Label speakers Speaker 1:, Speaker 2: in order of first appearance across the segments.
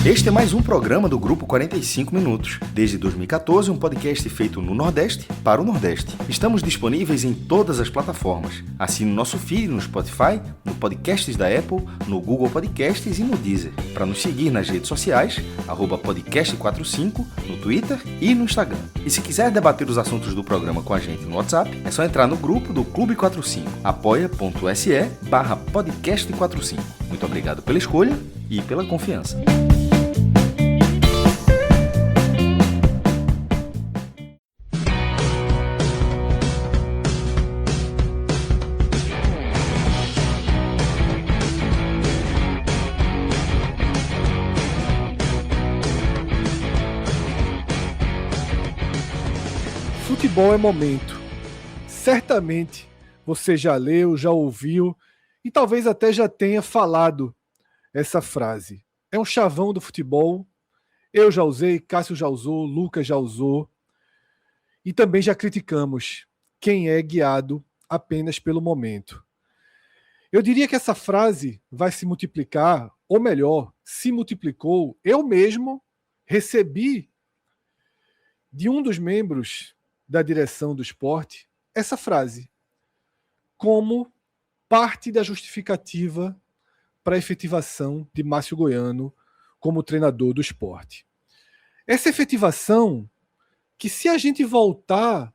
Speaker 1: Este é mais um programa do Grupo 45 Minutos. Desde 2014, um podcast feito no Nordeste para o Nordeste. Estamos disponíveis em todas as plataformas. Assine o nosso feed no Spotify, no Podcasts da Apple, no Google Podcasts e no Deezer. Para nos seguir nas redes sociais, @podcast45, no Twitter e no Instagram. E se quiser debater os assuntos do programa com a gente no WhatsApp, é só entrar no grupo do Clube 45, apoia.se/podcast45. Muito obrigado pela escolha e pela confiança.
Speaker 2: Futebol é momento. Certamente você já leu, já ouviu e talvez até já tenha falado essa frase. É um chavão do futebol. Eu já usei, Cássio já usou, Lucas já usou. E também já criticamos quem é guiado apenas pelo momento. Eu diria que essa frase vai se multiplicar, ou melhor, se multiplicou. Eu mesmo recebi de um dos membros da direção do esporte essa frase como parte da justificativa para a efetivação de Márcio Goiano como treinador do esporte. Essa efetivação que, se a gente voltar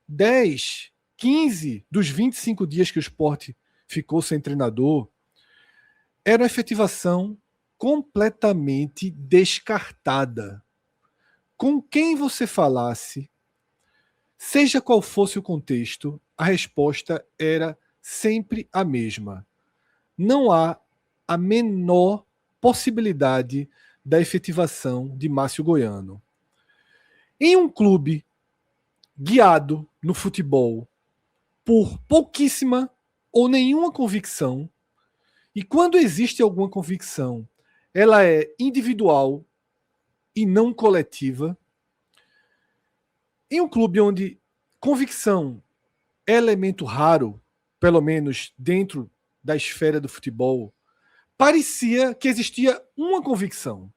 Speaker 2: 10, 15 dos 25 dias que o esporte ficou sem treinador, era uma efetivação completamente descartada. Com quem você falasse, seja qual fosse o contexto, a resposta era sempre a mesma. Não há a menor possibilidade da efetivação de Márcio Goiano. Em um clube guiado no futebol por pouquíssima ou nenhuma convicção, e quando existe alguma convicção, ela é individual e não coletiva, em um clube onde convicção é elemento raro, pelo menos dentro da esfera do futebol, parecia que existia uma convicção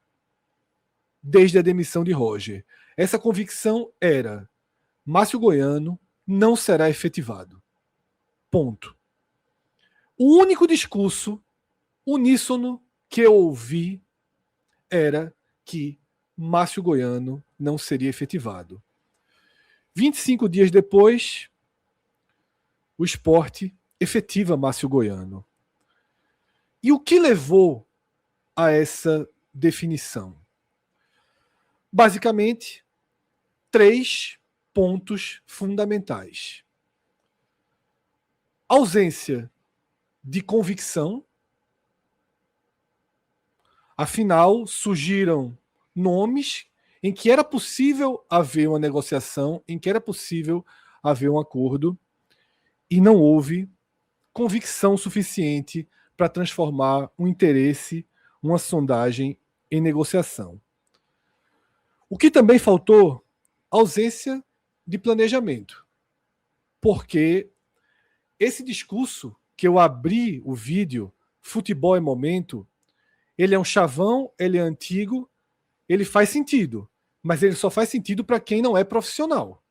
Speaker 2: desde a demissão de Roger. Essa convicção era: Márcio Goiano não será efetivado. Ponto. O único discurso uníssono que eu ouvi era que Márcio Goiano não seria efetivado. 25 dias depois, o esporte efetiva Márcio Goiano. E o que levou a essa definição? Basicamente, 3 pontos fundamentais. Ausência de convicção. Afinal, surgiram nomes em que era possível haver uma negociação, em que era possível haver um acordo, e não houve convicção suficiente para transformar um interesse, uma sondagem, em negociação. O que também faltou? Ausência de planejamento. Porque esse discurso que eu abri o vídeo, futebol é momento, ele é um chavão, ele é antigo, ele faz sentido, mas ele só faz sentido para quem não é profissional.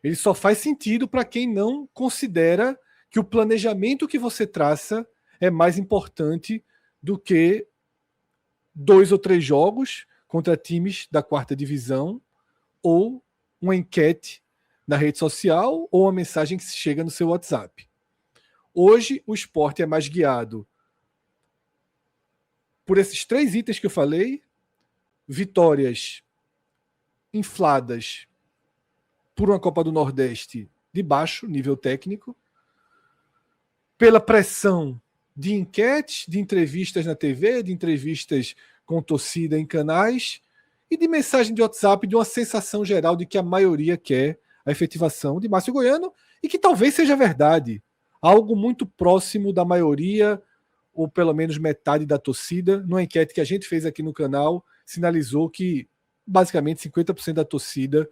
Speaker 2: Ele só faz sentido para quem não considera que o planejamento que você traça é mais importante do que 2 ou 3 jogos contra times da 4ª divisão ou uma enquete na rede social ou uma mensagem que chega no seu WhatsApp. Hoje, o esporte é mais guiado por esses 3 itens que eu falei: vitórias infladas por uma Copa do Nordeste de baixo nível técnico, pela pressão de enquetes, de entrevistas na TV, de entrevistas com torcida em canais e de mensagem de WhatsApp, de uma sensação geral de que a maioria quer a efetivação de Márcio Goiano, e que talvez seja verdade. Algo muito próximo da maioria, ou pelo menos metade da torcida, numa enquete que a gente fez aqui no canal, sinalizou que basicamente 50% da torcida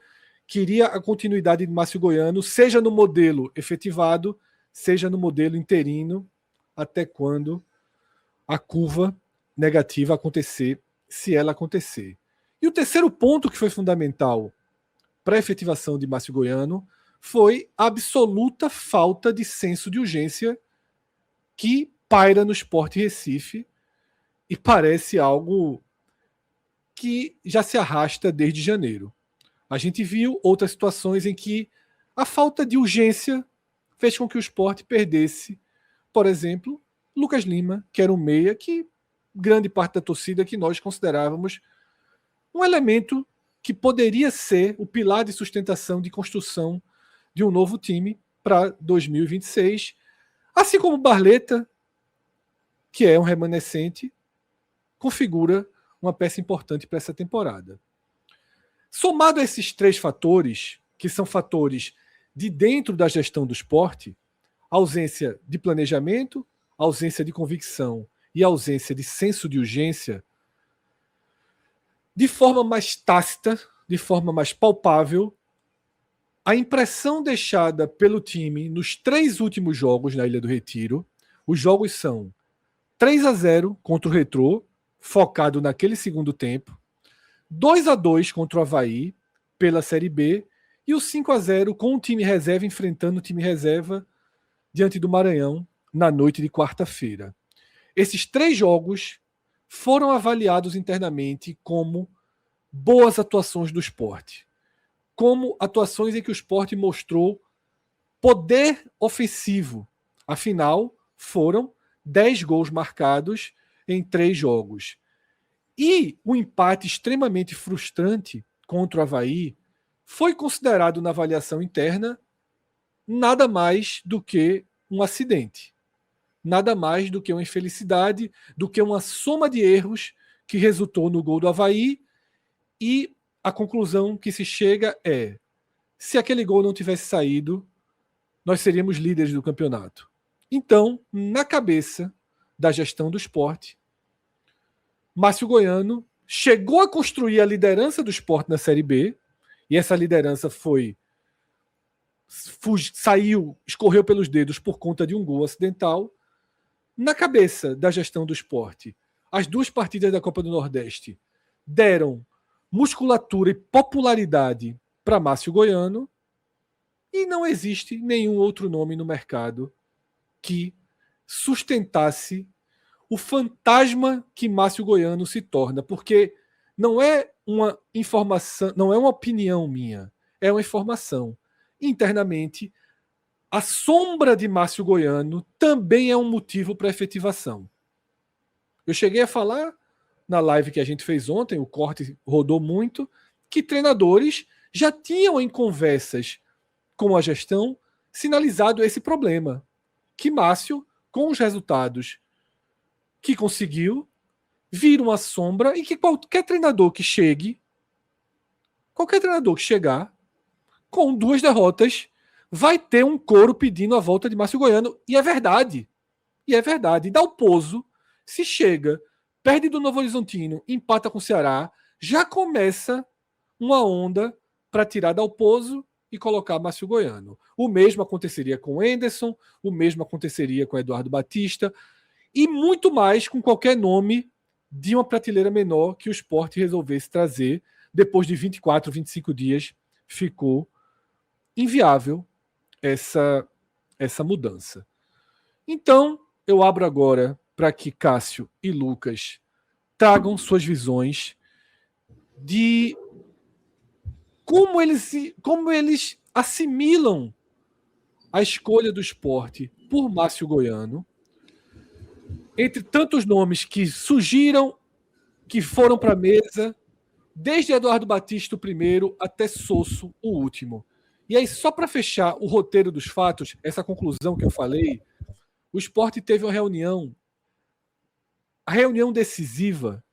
Speaker 2: queria a continuidade de Márcio Goiano, seja no modelo efetivado, seja no modelo interino, até quando a curva negativa acontecer, se ela acontecer. E o terceiro ponto que foi fundamental para a efetivação de Márcio Goiano foi a absoluta falta de senso de urgência que paira no Sport Recife e parece algo que já se arrasta desde janeiro. A gente viu outras situações em que a falta de urgência fez com que o Sport perdesse, por exemplo, Lucas Lima, que era um meia que grande parte da torcida que nós considerávamos um elemento que poderia ser o pilar de sustentação, de construção de um novo time para 2026, assim como Barleta, que é um remanescente, configura uma peça importante para essa temporada. Somado a esses três fatores, que são fatores de dentro da gestão do esporte, ausência de planejamento, ausência de convicção e ausência de senso de urgência, de forma mais tácita, de forma mais palpável, a impressão deixada pelo time nos 3 últimos jogos na Ilha do Retiro, os jogos são 3-0 contra o Retrô, focado naquele segundo tempo, 2-2 contra o Avaí, pela Série B, e o 5-0 com o time reserva enfrentando o time reserva diante do Maranhão na noite de quarta-feira. Esses 3 jogos foram avaliados internamente como boas atuações do Sport, como atuações em que o Sport mostrou poder ofensivo. Afinal, foram 10 gols marcados em 3 jogos. E o empate extremamente frustrante contra o Avaí foi considerado na avaliação interna nada mais do que um acidente. Nada mais do que uma infelicidade, do que uma soma de erros que resultou no gol do Avaí, e a conclusão que se chega é: se aquele gol não tivesse saído, nós seríamos líderes do campeonato. Então, na cabeça da gestão do Sport, Márcio Goiano chegou a construir a liderança do Sport na Série B, e essa liderança escorreu pelos dedos por conta de um gol acidental. Na cabeça da gestão do Sport, as 2 partidas da Copa do Nordeste deram musculatura e popularidade para Márcio Goiano, e não existe nenhum outro nome no mercado que sustentasse o fantasma que Márcio Goiano se torna, porque não é uma informação, não é uma opinião minha, é uma informação. Internamente, a sombra de Márcio Goiano também é um motivo para efetivação. Eu cheguei a falar na live que a gente fez ontem, o corte rodou muito, que treinadores já tinham em conversas com a gestão sinalizado esse problema, que Márcio, com os resultados que conseguiu, vira uma sombra, e que qualquer treinador que chegar com 2 derrotas vai ter um coro pedindo a volta de Márcio Goiano. E é verdade. Dalpozo, se chega, perde do Novo Horizontino, empata com o Ceará, já começa uma onda para tirar Dalpozo e colocar Márcio Goiano. O mesmo aconteceria com o Enderson, o mesmo aconteceria com o Eduardo Batista, e muito mais com qualquer nome de uma prateleira menor que o Sport resolvesse trazer. Depois de 24, 25 dias, ficou inviável essa mudança. Então, eu abro agora para que Cássio e Lucas tragam suas visões de como eles assimilam a escolha do Sport por Márcio Goiano, entre tantos nomes que surgiram, que foram para a mesa, desde Eduardo Batista o primeiro até Sosso o último. E aí, só para fechar o roteiro dos fatos, essa conclusão que eu falei, o Sport teve uma reunião. A reunião decisiva,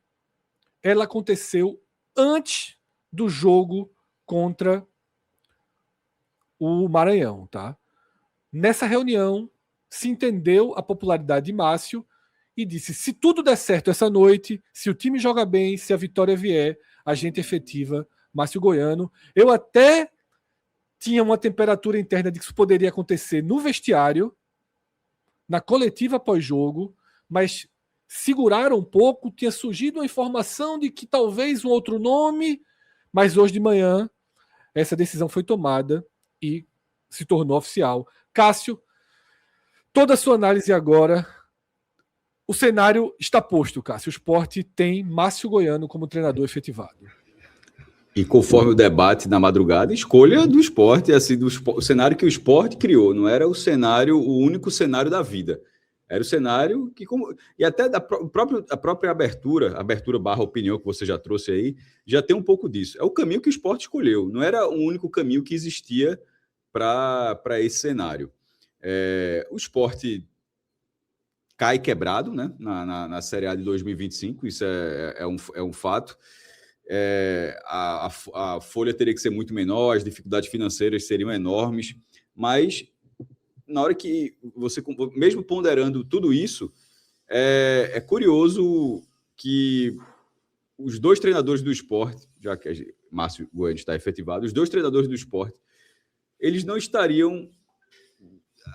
Speaker 2: ela aconteceu antes do jogo contra o Maranhão, tá? Nessa reunião, se entendeu a popularidade de Márcio e disse: se tudo der certo essa noite, se o time joga bem, se a vitória vier, a gente efetiva Márcio Goiano. Eu até tinha uma temperatura interna de que isso poderia acontecer no vestiário, na coletiva pós-jogo, mas seguraram um pouco, tinha surgido uma informação de que talvez um outro nome, mas hoje de manhã essa decisão foi tomada e se tornou oficial. Cássio, toda a sua análise agora. O cenário está posto, Cássio. O Sport tem Márcio Goiano como treinador efetivado.
Speaker 3: E conforme o debate na madrugada, escolha do Sport, assim, o cenário que o Sport criou, não era o único cenário da vida. Era o cenário que, e até a própria abertura barra opinião que você já trouxe aí, já tem um pouco disso. É o caminho que o Sport escolheu, não era o único caminho que existia para esse cenário. O Sport cai quebrado, né, na Série A de 2025, isso é um fato. A folha teria que ser muito menor, as dificuldades financeiras seriam enormes, mas na hora que você, mesmo ponderando tudo isso, é curioso que os dois treinadores do Sport, já que Márcio Goiano está efetivado, os dois treinadores do Sport, eles não estariam,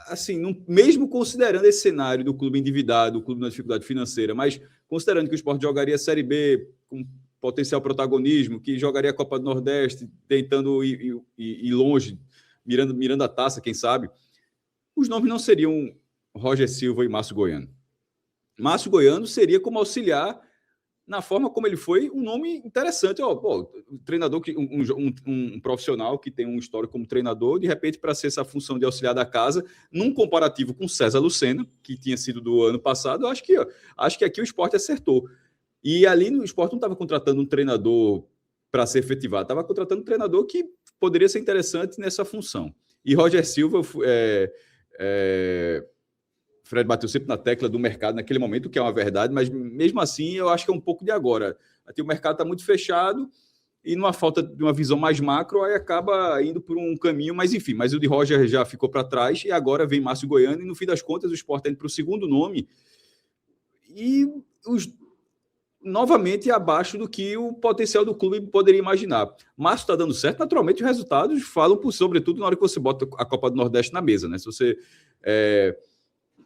Speaker 3: assim, mesmo considerando esse cenário do clube endividado, o clube na dificuldade financeira, mas considerando que o Sport jogaria a Série B com potencial protagonismo, que jogaria a Copa do Nordeste, tentando ir longe, mirando a taça, quem sabe, os nomes não seriam Roger Silva e Márcio Goiano. Márcio Goiano seria como auxiliar, na forma como ele foi, um nome interessante. Um treinador, um profissional que tem um histórico como treinador, de repente, para ser essa função de auxiliar da casa, num comparativo com César Lucena, que tinha sido do ano passado, eu acho que aqui o Sport acertou. E ali no Sport não estava contratando um treinador para ser efetivado, estava contratando um treinador que poderia ser interessante nessa função. E Roger Silva, Fred bateu sempre na tecla do mercado naquele momento, que é uma verdade, mas mesmo assim eu acho que é um pouco de agora. Até o mercado está muito fechado e numa falta de uma visão mais macro, aí acaba indo por um caminho, mas enfim, mas o de Roger já ficou para trás e agora vem Márcio Goiano e no fim das contas o Sport está indo para o segundo nome e novamente abaixo do que o potencial do clube poderia imaginar. Márcio está dando certo, naturalmente os resultados falam sobretudo na hora que você bota a Copa do Nordeste na mesa, né? Se você...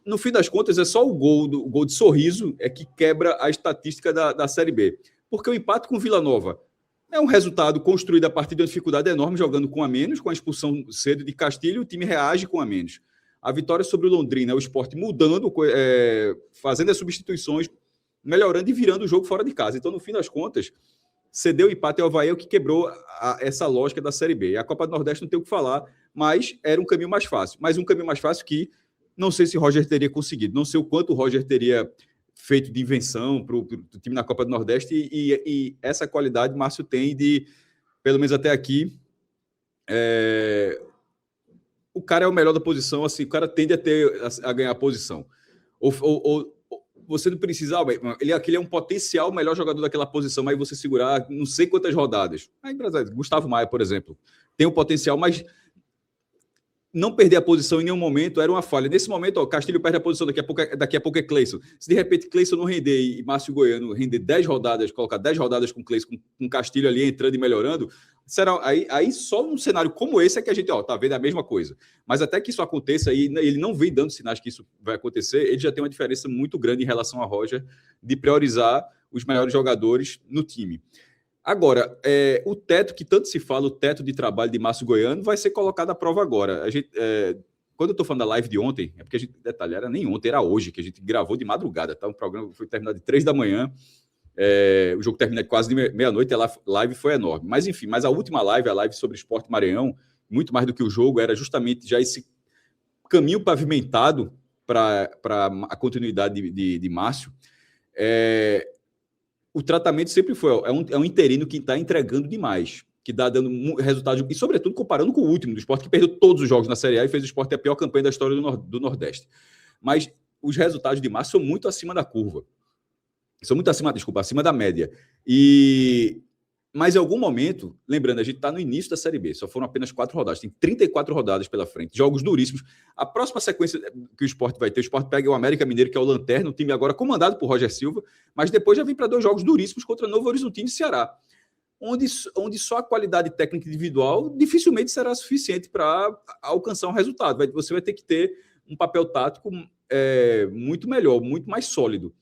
Speaker 3: no fim das contas, é só o gol de Sorriso que quebra a estatística da Série B. Porque o empate com o Vila Nova é um resultado construído a partir de uma dificuldade enorme, jogando com a menos, com a expulsão cedo de Castilho, o time reage com a menos. A vitória sobre o Londrina, o Sport mudando, fazendo as substituições, melhorando e virando o jogo fora de casa. Então, no fim das contas, cedeu o empate ao Avaí, o que quebrou essa lógica da Série B. A Copa do Nordeste não tem o que falar, mas era um caminho mais fácil. Mas um caminho mais fácil que não sei se Roger teria conseguido, não sei o quanto o Roger teria feito de invenção para o time na Copa do Nordeste e essa qualidade Márcio tem de, pelo menos até aqui, o cara é o melhor da posição, assim, o cara tende a ganhar a posição. Ou você não precisa, ele é um potencial melhor jogador daquela posição, mas você segurar não sei quantas rodadas. Aí, Gustavo Maia, por exemplo, tem o potencial, mas não perder a posição em nenhum momento era uma falha. Nesse momento, Castilho perde a posição, daqui a pouco é Cleison. Se de repente Cleison não render e Márcio Goiano render 10 rodadas, colocar 10 rodadas com Cleison, com Castilho ali entrando e melhorando, será aí só num cenário como esse é que a gente tá vendo a mesma coisa. Mas até que isso aconteça, e ele não vem dando sinais que isso vai acontecer, ele já tem uma diferença muito grande em relação a Roger de priorizar os melhores jogadores no time. Agora, o teto que tanto se fala, o teto de trabalho de Márcio Goiano, vai ser colocado à prova agora. Quando eu estou falando da live de ontem, é porque a gente, detalhe, era nem ontem, era hoje, que a gente gravou de madrugada, tá? O programa foi terminado de 3 da manhã, o jogo termina quase de meia-noite, a live foi enorme. Mas enfim, a última live, a live sobre Sport Maranhão, muito mais do que o jogo, era justamente já esse caminho pavimentado para a continuidade de Márcio. O tratamento sempre foi, é um interino que está entregando demais, que está dando resultados, e sobretudo comparando com o último do Sport, que perdeu todos os jogos na Série A e fez o Sport ter a pior campanha da história do Nordeste. Mas os resultados de Márcio são muito acima da curva. São muito acima da média. Mas em algum momento, lembrando, a gente está no início da Série B, só foram apenas 4 rodadas, tem 34 rodadas pela frente, jogos duríssimos. A próxima sequência que o Sport vai ter, o Sport pega o América Mineiro, que é o Lanterna, um time agora comandado por Roger Silva, mas depois já vem para 2 jogos duríssimos contra Novo Horizontino e Ceará, onde só a qualidade técnica individual dificilmente será suficiente para alcançar um resultado. Você vai ter que ter um papel tático muito melhor, muito mais sólido.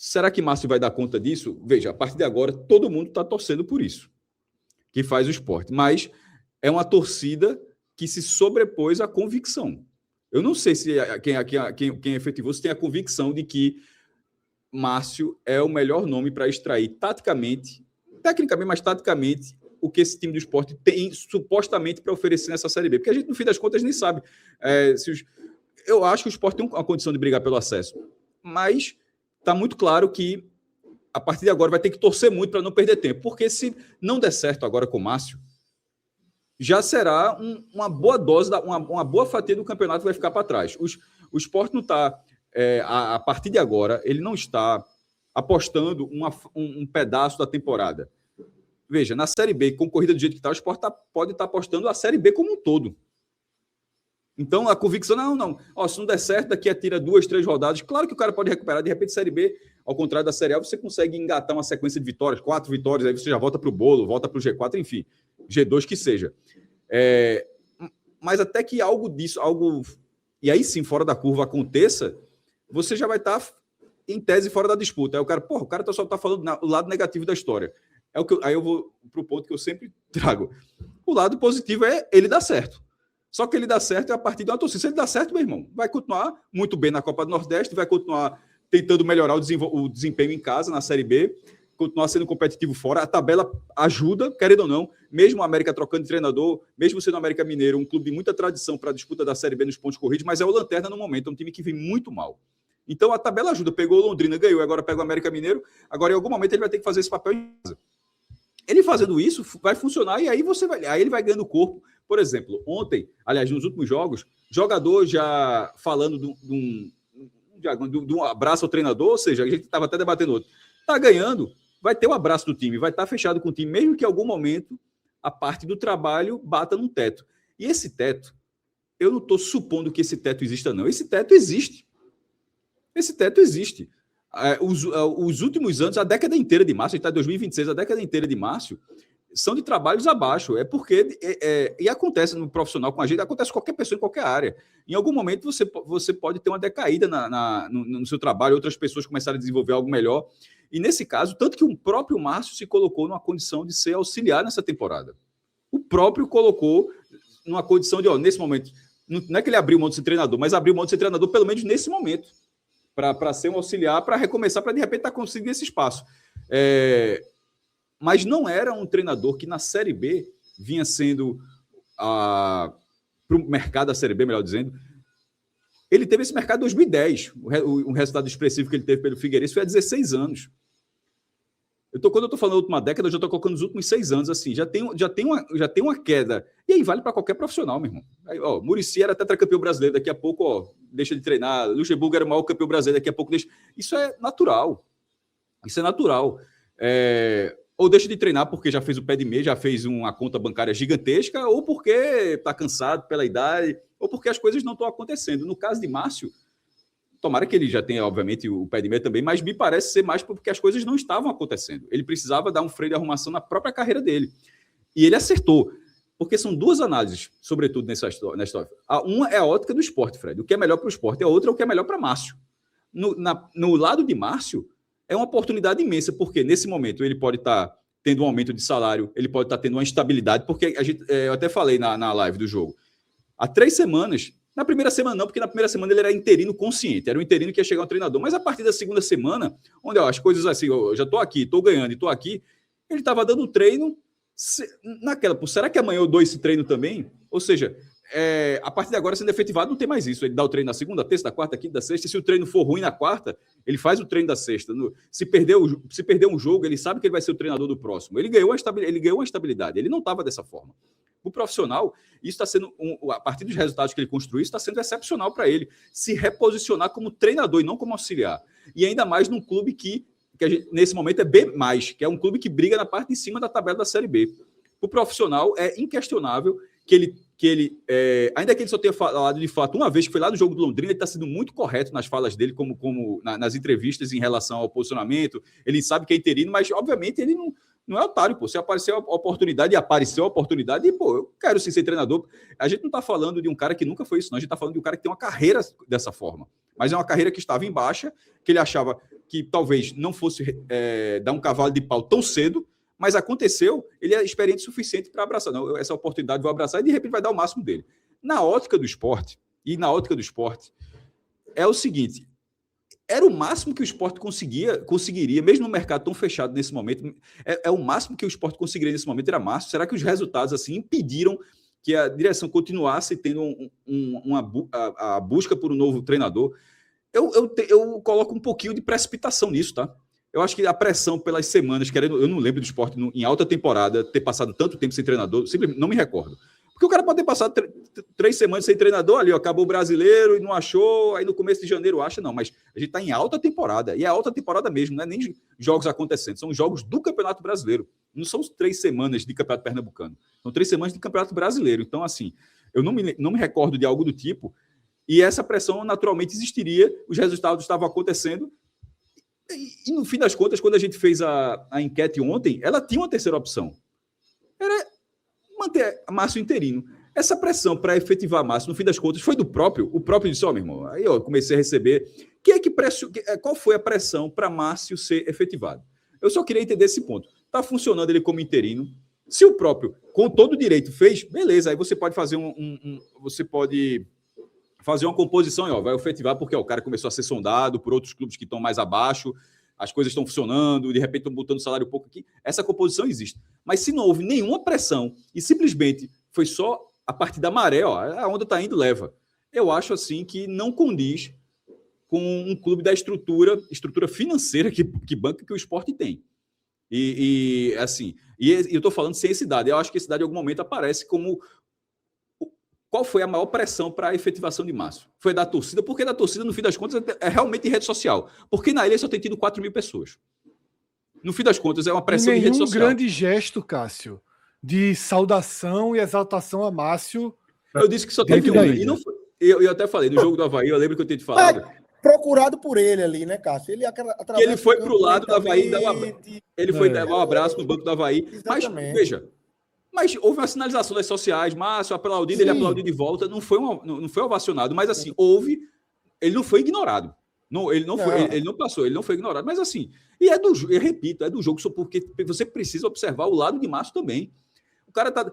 Speaker 3: Será que Márcio vai dar conta disso? Veja, a partir de agora, todo mundo está torcendo por isso, que faz o esporte. Mas é uma torcida que se sobrepôs à convicção. Eu não sei se quem efetivou se tem a convicção de que Márcio é o melhor nome para extrair taticamente, tecnicamente, mas taticamente, o que esse time do esporte tem supostamente para oferecer nessa Série B. Porque a gente, no fim das contas, nem sabe. Eu acho que o esporte tem uma condição de brigar pelo acesso. Mas está muito claro que, a partir de agora, vai ter que torcer muito para não perder tempo. Porque se não der certo agora com o Márcio, já será uma boa dose, uma boa fatia do campeonato vai ficar para trás. O esporte não está... a partir de agora, ele não está apostando um pedaço da temporada. Veja, na Série B, com corrida do jeito que está, o Sport pode estar apostando a Série B como um todo. Então, a convicção, não. Se não der certo, daqui a tira 2, 3 rodadas. Claro que o cara pode recuperar. De repente, Série B, ao contrário da Série A, você consegue engatar uma sequência de vitórias, 4 vitórias, aí você já volta para o bolo, volta para o G4, enfim, G2 que seja. Mas até que algo disso, e aí sim, fora da curva aconteça, você já vai estar, em tese, fora da disputa. Aí o cara só está falando o lado negativo da história. Aí eu vou para o ponto que eu sempre trago. O lado positivo é ele dar certo. Só que ele dá certo a partir de uma torcida. Se ele dá certo, meu irmão, vai continuar muito bem na Copa do Nordeste, vai continuar tentando melhorar o desempenho em casa, na Série B, continuar sendo competitivo fora. A tabela ajuda, querendo ou não, mesmo o América trocando de treinador, mesmo sendo o América Mineiro, um clube de muita tradição para a disputa da Série B nos pontos corridos, mas é o lanterna no momento, é um time que vem muito mal. Então a tabela ajuda, pegou o Londrina, ganhou, agora pega o América Mineiro, agora em algum momento ele vai ter que fazer esse papel em casa. Ele fazendo isso vai funcionar e aí ele vai ganhando corpo. Por exemplo, ontem, aliás, nos últimos jogos, jogador já falando de um abraço ao treinador, ou seja, a gente estava até debatendo outro. Está ganhando, vai ter o abraço do time, vai estar fechado com o time, mesmo que em algum momento a parte do trabalho bata num teto. E esse teto, eu não estou supondo que esse teto exista, não. Esse teto existe. Esse teto existe. Os últimos anos, a década inteira de Márcio, a gente está em 2026, a década inteira de Márcio, são de trabalhos abaixo. É porque, e acontece no profissional com a gente, acontece com qualquer pessoa em qualquer área. Em algum momento você pode ter uma decaída no seu trabalho, outras pessoas começarem a desenvolver algo melhor. E nesse caso, tanto que o próprio Márcio se colocou numa condição de ser auxiliar nessa temporada. O próprio colocou numa condição de, nesse momento, não é que ele abriu mão de ser treinador, mas abriu mão de ser treinador pelo menos nesse momento, para ser um auxiliar, para recomeçar, para de repente estar conseguindo esse espaço. Mas não era um treinador que na Série B vinha sendo, para o mercado da Série B, melhor dizendo, ele teve esse mercado em 2010. O resultado expressivo que ele teve pelo Figueirense foi há 16 anos. Quando eu estou falando da última década, eu já estou colocando os últimos 6 anos, assim, já tem uma queda. E aí vale para qualquer profissional, meu irmão. Aí, Muricy era tetracampeão brasileiro, daqui a pouco, deixa de treinar. Luxemburgo era o maior campeão brasileiro, daqui a pouco deixa. Isso é natural. Ou deixa de treinar porque já fez o pé de meia, já fez uma conta bancária gigantesca, ou porque está cansado pela idade, ou porque as coisas não estão acontecendo. No caso de Márcio, tomara que ele já tenha, obviamente, o pé de meia também, mas me parece ser mais porque as coisas não estavam acontecendo. Ele precisava dar um freio de arrumação na própria carreira dele. E ele acertou. Porque são duas análises, sobretudo nessa história. Uma é a ótica do esporte, Fred. O que é melhor para o esporte. A outra é o que é melhor para Márcio. No lado de Márcio, é uma oportunidade imensa, porque nesse momento ele pode estar tendo um aumento de salário, ele pode estar tendo uma instabilidade, porque eu até falei na live do jogo. Há 3 semanas... Na primeira semana não, porque na primeira semana ele era interino consciente, era um interino que ia chegar um treinador, mas a partir da segunda semana, onde as coisas assim, eu já estou aqui, estou ganhando e estou aqui, ele estava dando treino naquela, será que amanhã eu dou esse treino também? Ou seja, a partir de agora, sendo efetivado, não tem mais isso, ele dá o treino na segunda, terça, na quarta, quinta, sexta, e se o treino for ruim na quarta, ele faz o treino da sexta. Se perder um jogo, ele sabe que ele vai ser o treinador do próximo. Ele ganhou uma estabilidade, ele não estava dessa forma. O profissional, isso está sendo, a partir dos resultados que ele construiu, isso está sendo excepcional para ele se reposicionar como treinador e não como auxiliar. E ainda mais num clube que a gente, nesse momento é B+, que é um clube que briga na parte de cima da tabela da Série B. O profissional é inquestionável que ele ainda que ele só tenha falado de fato uma vez, que foi lá no jogo do Londrina, ele está sendo muito correto nas falas dele, como nas entrevistas em relação ao posicionamento. Ele sabe que é interino, mas obviamente ele não é otário, pô. Se apareceu a oportunidade, e, pô, eu quero sim ser treinador. A gente não está falando de um cara que nunca foi isso, não. A gente está falando de um cara que tem uma carreira dessa forma. Mas é uma carreira que estava em baixa, que ele achava que talvez não fosse dar um cavalo de pau tão cedo, mas aconteceu, ele é experiente o suficiente para abraçar. Não, essa oportunidade eu vou abraçar e de repente vai dar o máximo dele. Na ótica do esporte, é o seguinte: era o máximo que o esporte conseguiria, mesmo no mercado tão fechado nesse momento, o máximo que o esporte conseguiria nesse momento era março. Será que os resultados assim impediram que a direção continuasse tendo a busca por um novo treinador? Eu coloco um pouquinho de precipitação nisso, tá? Eu acho que a pressão pelas semanas, eu não lembro do esporte em alta temporada ter passado tanto tempo sem treinador, simplesmente não me recordo. Porque o cara pode ter passado 3 semanas sem treinador ali, ó, acabou o brasileiro e não achou, aí no começo de janeiro acha, não, mas a gente está em alta temporada, e é alta temporada mesmo, não é nem jogos acontecendo, são jogos do Campeonato Brasileiro, não são 3 semanas de Campeonato Pernambucano, são 3 semanas de Campeonato Brasileiro, então assim, eu não me recordo de algo do tipo, e essa pressão naturalmente existiria, os resultados estavam acontecendo, e no fim das contas, quando a gente fez a enquete ontem, ela tinha uma terceira opção, era manter Márcio interino. Essa pressão para efetivar Márcio, no fim das contas, foi do próprio. O próprio disse, ó, meu irmão, aí eu comecei a receber. Qual foi a pressão para Márcio ser efetivado? Eu só queria entender esse ponto. Está funcionando ele como interino. Se o próprio, com todo o direito, fez, beleza, aí você pode fazer você pode fazer uma composição, ó, vai efetivar porque o cara começou a ser sondado por outros clubes que estão mais abaixo, as coisas estão funcionando, de repente estão botando salário um pouco aqui. Essa composição existe. Mas se não houve nenhuma pressão e simplesmente foi só a partir da maré, ó, a onda está indo, leva. Eu acho assim que não condiz com um clube da estrutura financeira que banca que o esporte tem. E eu estou falando sem esse dado. Eu acho que esse dado em algum momento aparece como qual foi a maior pressão para a efetivação de Márcio? Foi da torcida, porque da torcida, no fim das contas, é realmente rede social. Porque na ilha só tem tido 4 mil pessoas. No fim das contas, é uma pressão de rede social.
Speaker 2: Nenhum grande gesto, Cássio, de saudação e exaltação a Márcio.
Speaker 3: Eu disse que só teve um. E não foi, eu até falei, no jogo do Avaí, eu lembro que eu tinha te falado.
Speaker 4: Procurado por ele ali, né, Cássio?
Speaker 3: Ele foi para o lado do Avaí, ele foi dar um abraço no banco do Avaí.
Speaker 4: Exatamente.
Speaker 3: Mas, veja, houve uma sinalização das sociais, Márcio aplaudido, sim. Ele aplaudiu de volta, não foi ovacionado, mas assim, ele não foi ignorado. Ele não passou, ele não foi ignorado, mas assim, eu repito, é do jogo, só porque você precisa observar o lado de Márcio também. O cara tá.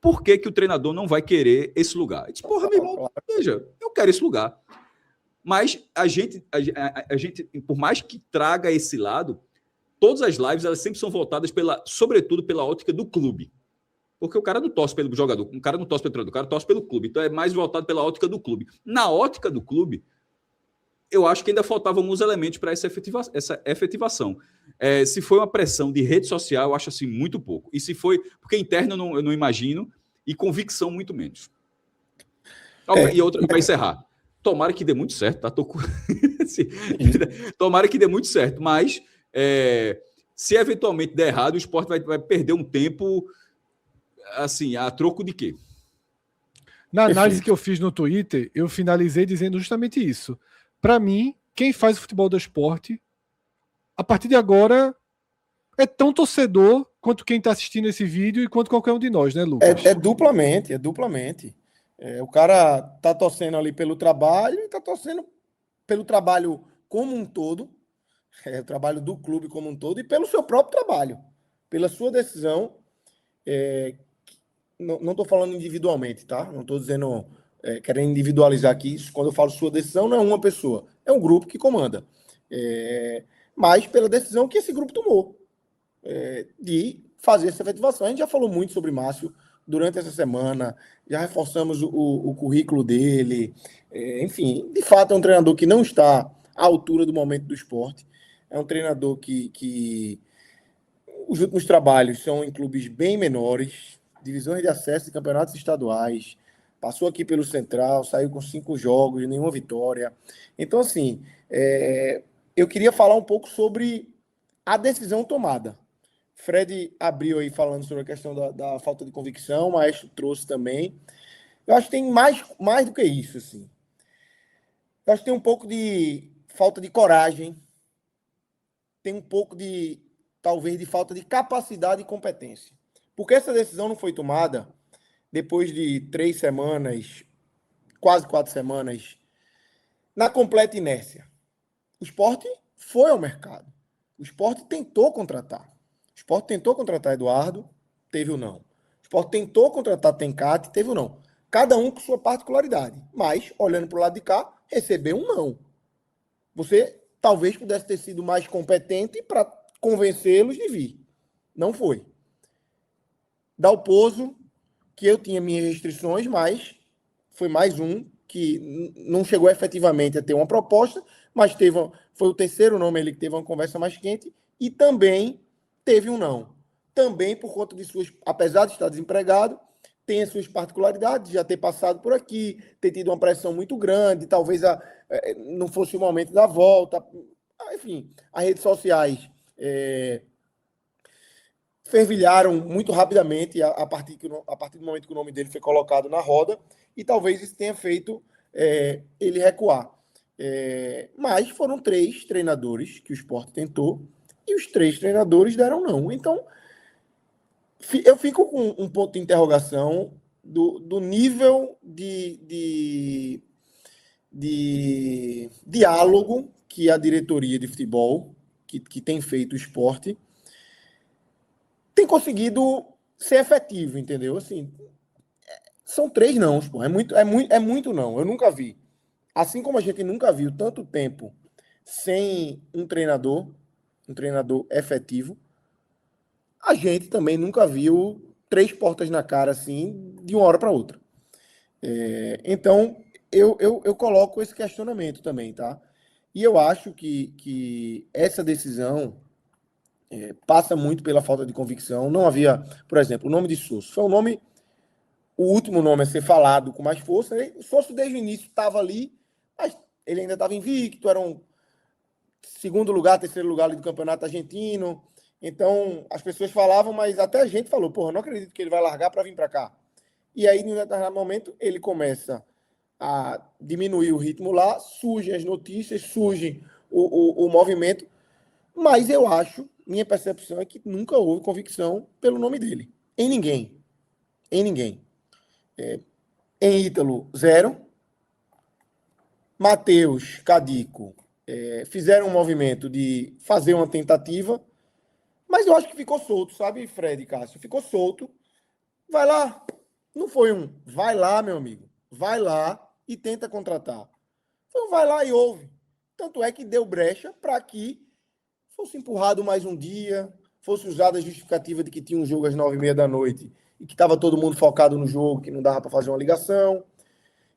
Speaker 3: Por que o treinador não vai querer esse lugar? Ele disse, porra, meu irmão, veja, eu quero esse lugar. Mas a gente, por mais que traga esse lado, todas as lives elas sempre são voltadas sobretudo pela ótica do clube. Porque o cara não torce pelo jogador, o cara não torce pelo treinador, o cara torce pelo clube. Então é mais voltado pela ótica do clube. Na ótica do clube, eu acho que ainda faltavam alguns elementos para essa efetivação. Se foi uma pressão de rede social, eu acho assim muito pouco. E se foi, porque interno eu não imagino, e convicção muito menos. E outra, para encerrar, tomara que dê muito certo, tá? Tomara que dê muito certo, mas se eventualmente der errado, o esporte vai perder um tempo, assim, a troco de quê?
Speaker 2: Na análise que eu fiz no Twitter, eu finalizei dizendo justamente isso. Para mim, quem faz o futebol do esporte, a partir de agora, é tão torcedor quanto quem está assistindo esse vídeo e quanto qualquer um de nós, né, Lucas?
Speaker 4: É duplamente. O cara tá torcendo ali pelo trabalho e tá torcendo pelo trabalho como um todo, o trabalho do clube como um todo, e pelo seu próprio trabalho, pela sua decisão. Não estou falando individualmente, tá? Não estou dizendo, querendo individualizar aqui. Quando eu falo sua decisão, não é uma pessoa, é um grupo que comanda. Mas pela decisão que esse grupo tomou de fazer essa efetivação. A gente já falou muito sobre Márcio durante essa semana, já reforçamos o currículo dele. Enfim, de fato é um treinador que não está à altura do momento do esporte. É um treinador que os últimos trabalhos são em clubes bem menores, divisões de acesso de campeonatos estaduais, passou aqui pelo Central, saiu com 5 jogos, nenhuma vitória. Então, assim, eu queria falar um pouco sobre a decisão tomada. Fred abriu aí falando sobre a questão da falta de convicção, o Maestro trouxe também. Eu acho que tem mais do que isso, assim. Eu acho que tem um pouco de falta de coragem, tem um pouco de talvez de falta de capacidade e competência. Porque essa decisão não foi tomada depois de 3 semanas, quase 4 semanas, na completa inércia. O Sport foi ao mercado. O Sport tentou contratar. O Sport tentou contratar Eduardo, teve o não. O Sport tentou contratar Tencate, teve o não. Cada um com sua particularidade. Mas, olhando para o lado de cá, recebeu um não. Você talvez pudesse ter sido mais competente para convencê-los de vir. Não foi. Dalpozo, que eu tinha minhas restrições, mas foi mais um que não chegou efetivamente a ter uma proposta, mas foi o terceiro nome ali que teve uma conversa mais quente e também teve um não. Também por conta de suas, apesar de estar desempregado, tem as suas particularidades, já ter passado por aqui, ter tido uma pressão muito grande, talvez não fosse o momento da volta. Enfim, as redes sociais fervilharam muito rapidamente a partir do momento que o nome dele foi colocado na roda, e talvez isso tenha feito ele recuar. Mas foram 3 treinadores que o Sport tentou, e os 3 treinadores deram não. Então, eu fico com um ponto de interrogação do nível de diálogo que a diretoria de futebol, que tem feito o Sport, tem conseguido ser efetivo, entendeu? Assim, são 3 não, pô. É muito não. Eu nunca vi. Assim como a gente nunca viu tanto tempo sem um treinador efetivo, a gente também nunca viu 3 portas na cara, assim, de uma hora para outra. Então, eu coloco esse questionamento também, tá? E eu acho que essa decisão passa muito pela falta de convicção. Não havia, por exemplo, o nome de Sosso. Foi o último nome a ser falado com mais força. O Sosso, desde o início, estava ali, mas ele ainda estava invicto, era um segundo lugar, terceiro lugar ali do campeonato argentino. Então, as pessoas falavam, mas até a gente falou, porra, não acredito que ele vai largar para vir para cá. E aí, em determinado momento, ele começa a diminuir o ritmo lá, surgem as notícias, surge o movimento, mas eu acho, minha percepção é que nunca houve convicção pelo nome dele. Em ninguém. Em ninguém. Em Ítalo, 0. Matheus, Cadico, fizeram um movimento de fazer uma tentativa, mas eu acho que ficou solto, sabe, Fred e Cássio? Ficou solto. Vai lá. Não foi vai lá, meu amigo. Vai lá e tenta contratar. Então vai lá e ouve. Tanto é que deu brecha para que fosse empurrado mais um dia, fosse usada a justificativa de que tinha um jogo às 9h30 da noite e que estava todo mundo focado no jogo, que não dava para fazer uma ligação,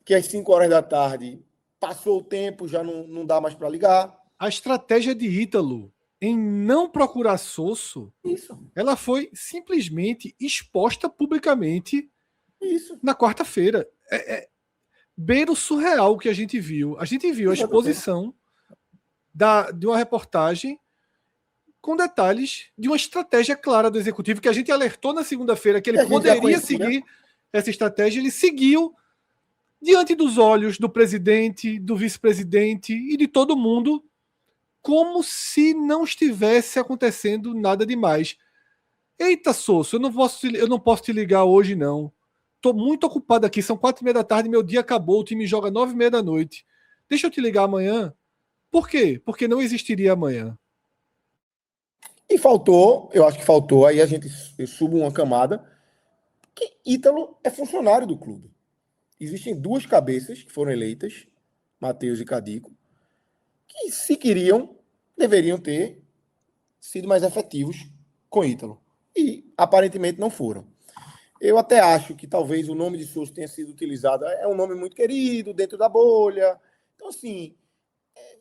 Speaker 4: que às 5 horas da tarde passou o tempo, já não dá mais para ligar.
Speaker 2: A estratégia de Ítalo em não procurar Sosso, ela foi simplesmente exposta publicamente na quarta-feira. Beira o surreal o que a gente viu. A gente viu a exposição de uma reportagem com detalhes de uma estratégia clara do executivo, que a gente alertou na segunda-feira que ele poderia seguir essa estratégia. Ele seguiu diante dos olhos do presidente, do vice-presidente e de todo mundo, como se não estivesse acontecendo nada demais. Eita, Sosso, eu não posso te ligar hoje, não. Estou muito ocupado aqui, são 4h30 da tarde, meu dia acabou, o time joga 9h30 da noite. Deixa eu te ligar amanhã. Por quê? Porque não existiria amanhã.
Speaker 4: E faltou, eu acho que faltou, aí eu subo uma camada, que Ítalo é funcionário do clube. Existem 2 cabeças que foram eleitas, Matheus e Cadico, que se queriam, deveriam ter sido mais efetivos com Ítalo. E aparentemente não foram. Eu até acho que talvez o nome de Sosso tenha sido utilizado. É um nome muito querido, dentro da bolha. Então, assim,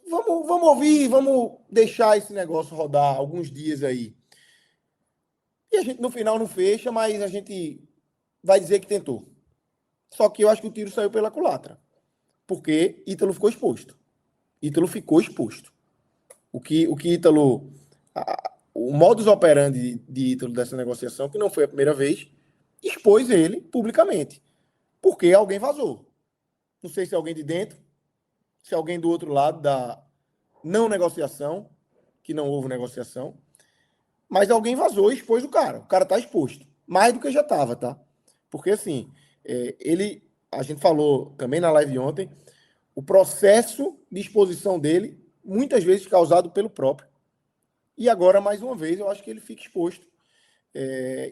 Speaker 4: vamos ouvir, vamos deixar esse negócio rodar alguns dias aí. E a gente, no final, não fecha, mas a gente vai dizer que tentou. Só que eu acho que o tiro saiu pela culatra. Porque Ítalo ficou exposto. Ítalo ficou exposto. O que Ítalo... O modus operandi de Ítalo dessa negociação, que não foi a primeira vez, expôs ele publicamente. Porque alguém vazou. Não sei se é alguém de dentro, se é alguém do outro lado da não negociação, que não houve negociação, mas alguém vazou e expôs o cara. O cara tá exposto. Mais do que já tava, tá? Porque assim, a gente falou também na live ontem, o processo de exposição dele, muitas vezes causado pelo próprio. E agora, mais uma vez, eu acho que ele fica exposto.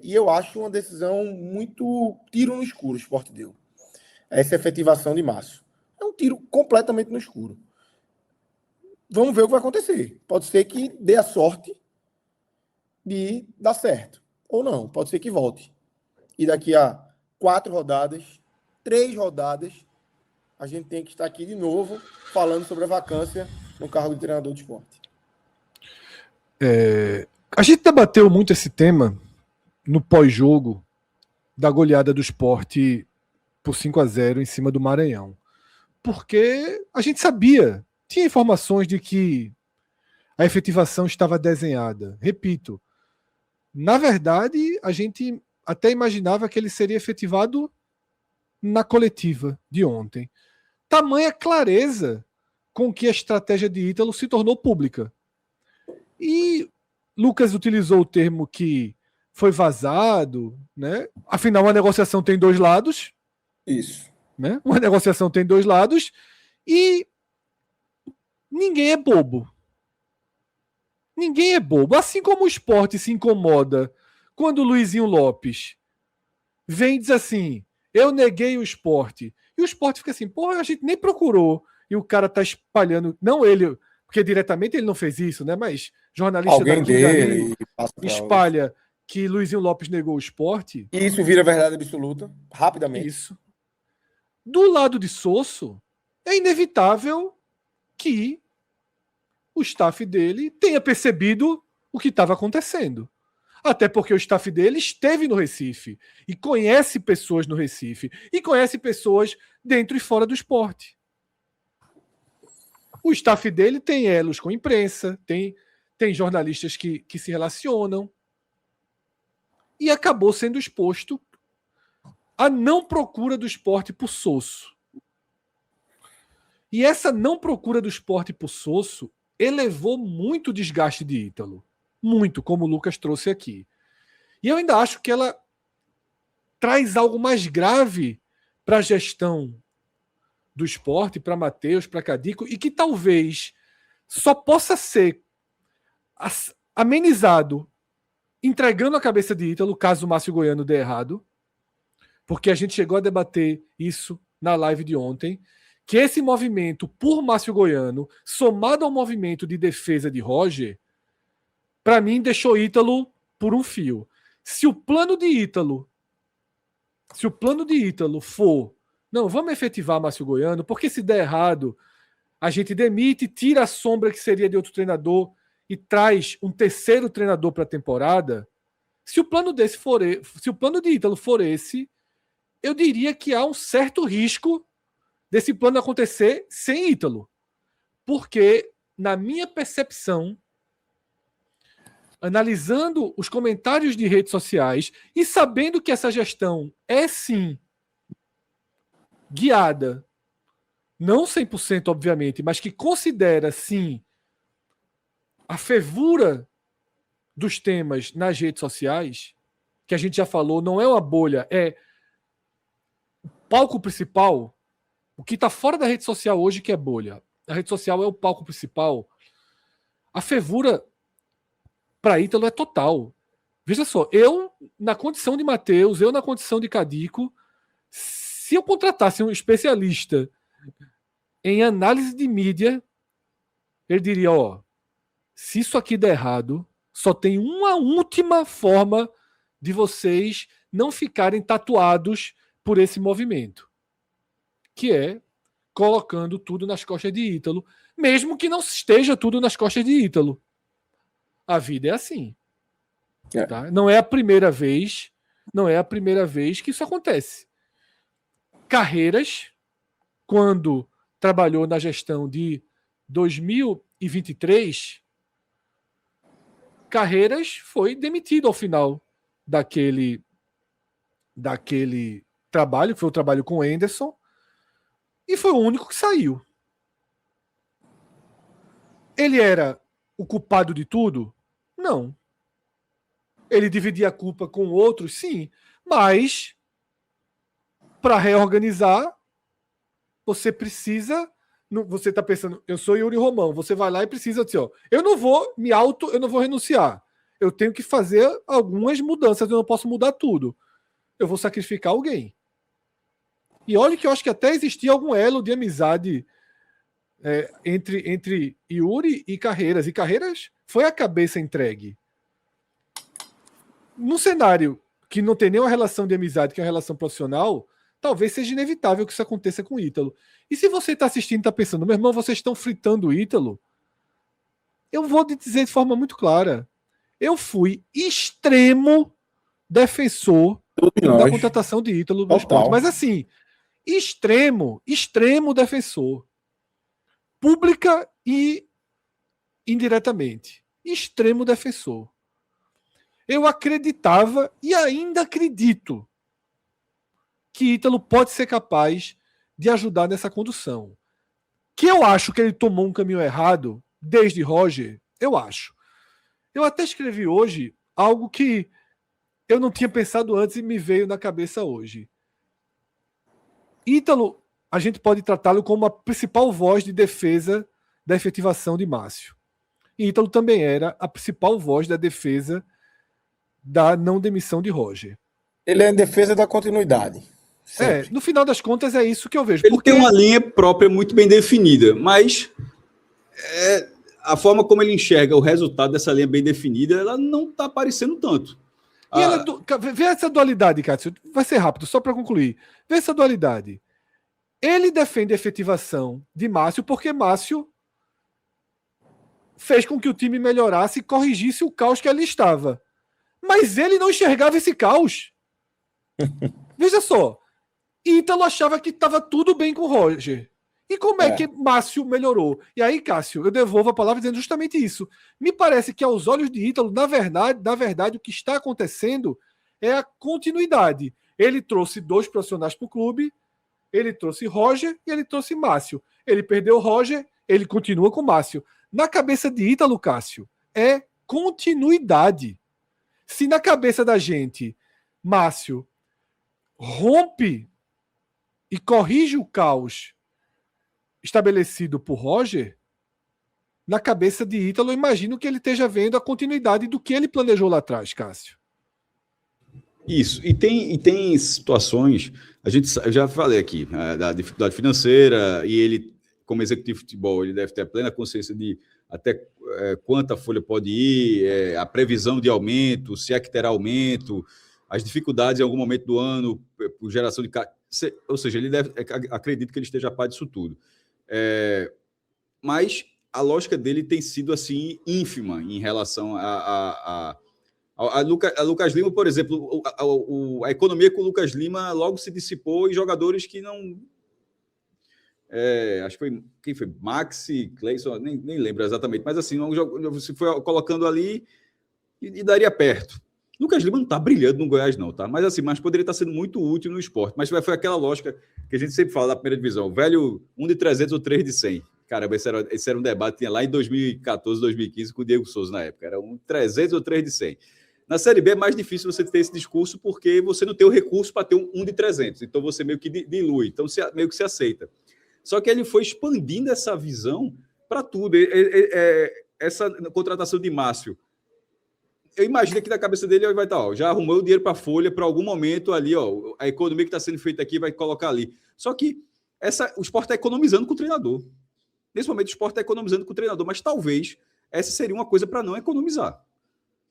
Speaker 4: E eu acho uma decisão muito tiro no escuro, o Sport deu. Essa efetivação de Márcio. É um tiro completamente no escuro. Vamos ver o que vai acontecer. Pode ser que dê a sorte de dar certo. Ou não, pode ser que volte. E daqui a 4 rodadas, 3 rodadas, a gente tem que estar aqui de novo falando sobre a vacância no cargo de treinador de esporte.
Speaker 2: A gente debateu muito esse tema no pós-jogo da goleada do Sport por 5-0 em cima do Maranhão. Porque a gente sabia, tinha informações de que a efetivação estava desenhada. Repito, na verdade, a gente até imaginava que ele seria efetivado na coletiva de ontem. Tamanha clareza com que a estratégia de Ítalo se tornou pública. E Lucas utilizou o termo que foi vazado, né? Afinal, uma negociação tem 2 lados.
Speaker 4: Isso.
Speaker 2: Né? Uma negociação tem 2 lados e ninguém é bobo. Ninguém é bobo. Assim como o Sport se incomoda quando o Luizinho Lopes vem e diz assim: eu neguei o Sport. E o Sport fica assim: porra, a gente nem procurou. E o cara tá espalhando, não ele, porque diretamente ele não fez isso, né? Mas jornalista
Speaker 4: alguém
Speaker 2: daqui dali
Speaker 4: dele
Speaker 2: espalha que Luizinho Lopes negou o Sport.
Speaker 4: E isso vira verdade absoluta, rapidamente.
Speaker 2: Isso. Do lado de Sosso, é inevitável que o staff dele tenha percebido o que estava acontecendo. Até porque o staff dele esteve no Recife e conhece pessoas no Recife e conhece pessoas dentro e fora do esporte. O staff dele tem elos com imprensa, tem jornalistas que se relacionam e acabou sendo exposto à não procura do esporte por Sosso. E essa não procura do esporte por Sosso elevou muito o desgaste de Ítalo. Muito, como o Lucas trouxe aqui. E eu ainda acho que ela traz algo mais grave para a gestão do esporte, para Matheus, para Cadico, e que talvez só possa ser amenizado entregando a cabeça de Ítalo, caso o Márcio Goiano dê errado, porque a gente chegou a debater isso na live de ontem, que esse movimento por Márcio Goiano, somado ao movimento de defesa de Roger, para mim deixou Ítalo por um fio. Se o plano de Ítalo for, não, vamos efetivar Márcio Goiano, porque se der errado, a gente demite, tira a sombra que seria de outro treinador e traz um terceiro treinador para a temporada. Se o plano de Ítalo for esse, eu diria que há um certo risco desse plano acontecer sem Ítalo. Porque, na minha percepção, analisando os comentários de redes sociais e sabendo que essa gestão é, sim, guiada, não 100%, obviamente, mas que considera, sim, a fervura dos temas nas redes sociais, que a gente já falou, não é uma bolha, é o palco principal. O que está fora da rede social hoje que é bolha. A rede social é o palco principal. A fervura para Ítalo é total. Veja só, eu, na condição de Matheus, eu na condição de Cadico, se eu contratasse um especialista em análise de mídia, ele diria, ó, se isso aqui der errado, só tem uma última forma de vocês não ficarem tatuados por esse movimento, que é colocando tudo nas costas de Ítalo, mesmo que não esteja tudo nas costas de Ítalo. A vida é assim. Tá? Não é a primeira vez que isso acontece. Carreiras, quando trabalhou na gestão de 2023, Carreiras foi demitido ao final daquele trabalho, que foi o trabalho com o Anderson, e foi o único que saiu. Ele era o culpado de tudo? Não. Ele dividia a culpa com outros, sim. Mas, para reorganizar, você precisa... Você está pensando, eu sou Yuri Romão, você vai lá e precisa dizer, ó, eu não vou renunciar. Eu tenho que fazer algumas mudanças, eu não posso mudar tudo. Eu vou sacrificar alguém. E olha que eu acho que até existia algum elo de amizade entre Yuri e Carreiras. E Carreiras foi a cabeça entregue. Num cenário que não tem nenhuma relação de amizade, que é uma relação profissional, talvez seja inevitável que isso aconteça com o Ítalo. E se você está assistindo e está pensando, meu irmão, vocês estão fritando o Ítalo, eu vou te dizer de forma muito clara. Eu fui extremo defensor da contratação de Ítalo do Sport. Mas assim, extremo defensor. Pública e indiretamente. Extremo defensor. Eu acreditava e ainda acredito que Ítalo pode ser capaz de ajudar nessa condução. Que eu acho que ele tomou um caminho errado desde Roger, eu acho. Eu até escrevi hoje algo que eu não tinha pensado antes e me veio na cabeça hoje. Ítalo, a gente pode tratá-lo como a principal voz de defesa da efetivação de Márcio. E Ítalo também era a principal voz da defesa da não demissão de Roger.
Speaker 4: Ele é em defesa da continuidade.
Speaker 2: No final das contas é isso que eu vejo.
Speaker 3: Ele tem uma linha própria muito bem definida, mas a forma como ele enxerga o resultado dessa linha bem definida, ela não está aparecendo tanto.
Speaker 2: Vê essa dualidade, Cássio. Vai ser rápido, só para concluir. Vê essa dualidade. Ele defende a efetivação de Márcio porque Márcio fez com que o time melhorasse e corrigisse o caos que ali estava. Mas ele não enxergava esse caos. Veja só. Ítalo achava que estava tudo bem com o Roger. E como é que Márcio melhorou? E aí, Cássio, eu devolvo a palavra dizendo justamente isso. Me parece que aos olhos de Ítalo, na verdade, o que está acontecendo é a continuidade. Ele trouxe 2 profissionais para o clube, ele trouxe Roger e ele trouxe Márcio. Ele perdeu o Roger, ele continua com Márcio. Na cabeça de Ítalo, Cássio, é continuidade. Se na cabeça da gente, Márcio rompe e corrige o caos estabelecido por Roger, na cabeça de Ítalo, eu imagino que ele esteja vendo a continuidade do que ele planejou lá atrás, Cássio.
Speaker 3: Isso, e tem situações, eu já falei aqui, da dificuldade financeira, e ele, como executivo de futebol, ele deve ter a plena consciência de até quanta folha pode ir, a previsão de aumento, se é que terá aumento, as dificuldades em algum momento do ano, por geração de... Ou seja, ele acredito que ele esteja a par disso tudo. Mas a lógica dele tem sido assim ínfima em relação a Lucas Lima, por exemplo. A economia com o Lucas Lima logo se dissipou e jogadores que não... acho que foi... Quem foi? Maxi, Cleison, nem lembro exatamente. Mas assim, se foi colocando ali e daria perto. Lucas Lima não está brilhando no Goiás, não, tá? Mas assim, poderia estar sendo muito útil no esporte. Mas foi aquela lógica que a gente sempre fala da primeira divisão. Velho, 1 de 300 ou 3 de 100. Caramba, esse era um debate, tinha lá em 2014, 2015, com o Diego Souza na época. Era 1 de 300 ou 3 de 100. Na Série B é mais difícil você ter esse discurso porque você não tem o recurso para ter 1 de 300. Então você meio que dilui. Então meio que se aceita. Só que ele foi expandindo essa visão para tudo. Essa contratação de Márcio, eu imagino que na cabeça dele vai estar, já arrumou o dinheiro para a folha, para algum momento ali, a economia que está sendo feita aqui vai colocar ali. Só que o Sport está economizando com o treinador. Nesse momento, o Sport está economizando com o treinador, mas talvez essa seria uma coisa para não economizar.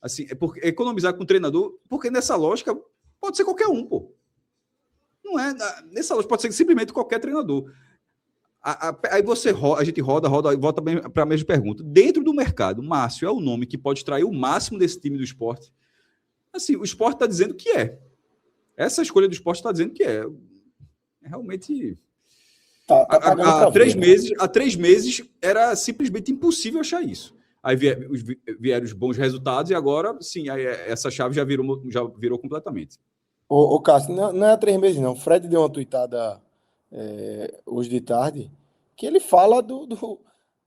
Speaker 3: Assim, economizar com o treinador, porque nessa lógica pode ser qualquer um, pô. Não é? Nessa lógica pode ser simplesmente qualquer treinador. Aí a gente roda e volta para a mesma pergunta. Dentro do mercado, Márcio é o nome que pode extrair o máximo desse time do Sport. Assim, o Sport está dizendo que é. Essa escolha do Sport está dizendo que é. Realmente... Há 3 meses era simplesmente impossível achar isso. Aí vieram os bons resultados e agora, sim, essa chave já virou completamente.
Speaker 4: Ô Cássio, não é há 3 meses, não. O Fred deu uma tuitada... hoje de tarde, que ele fala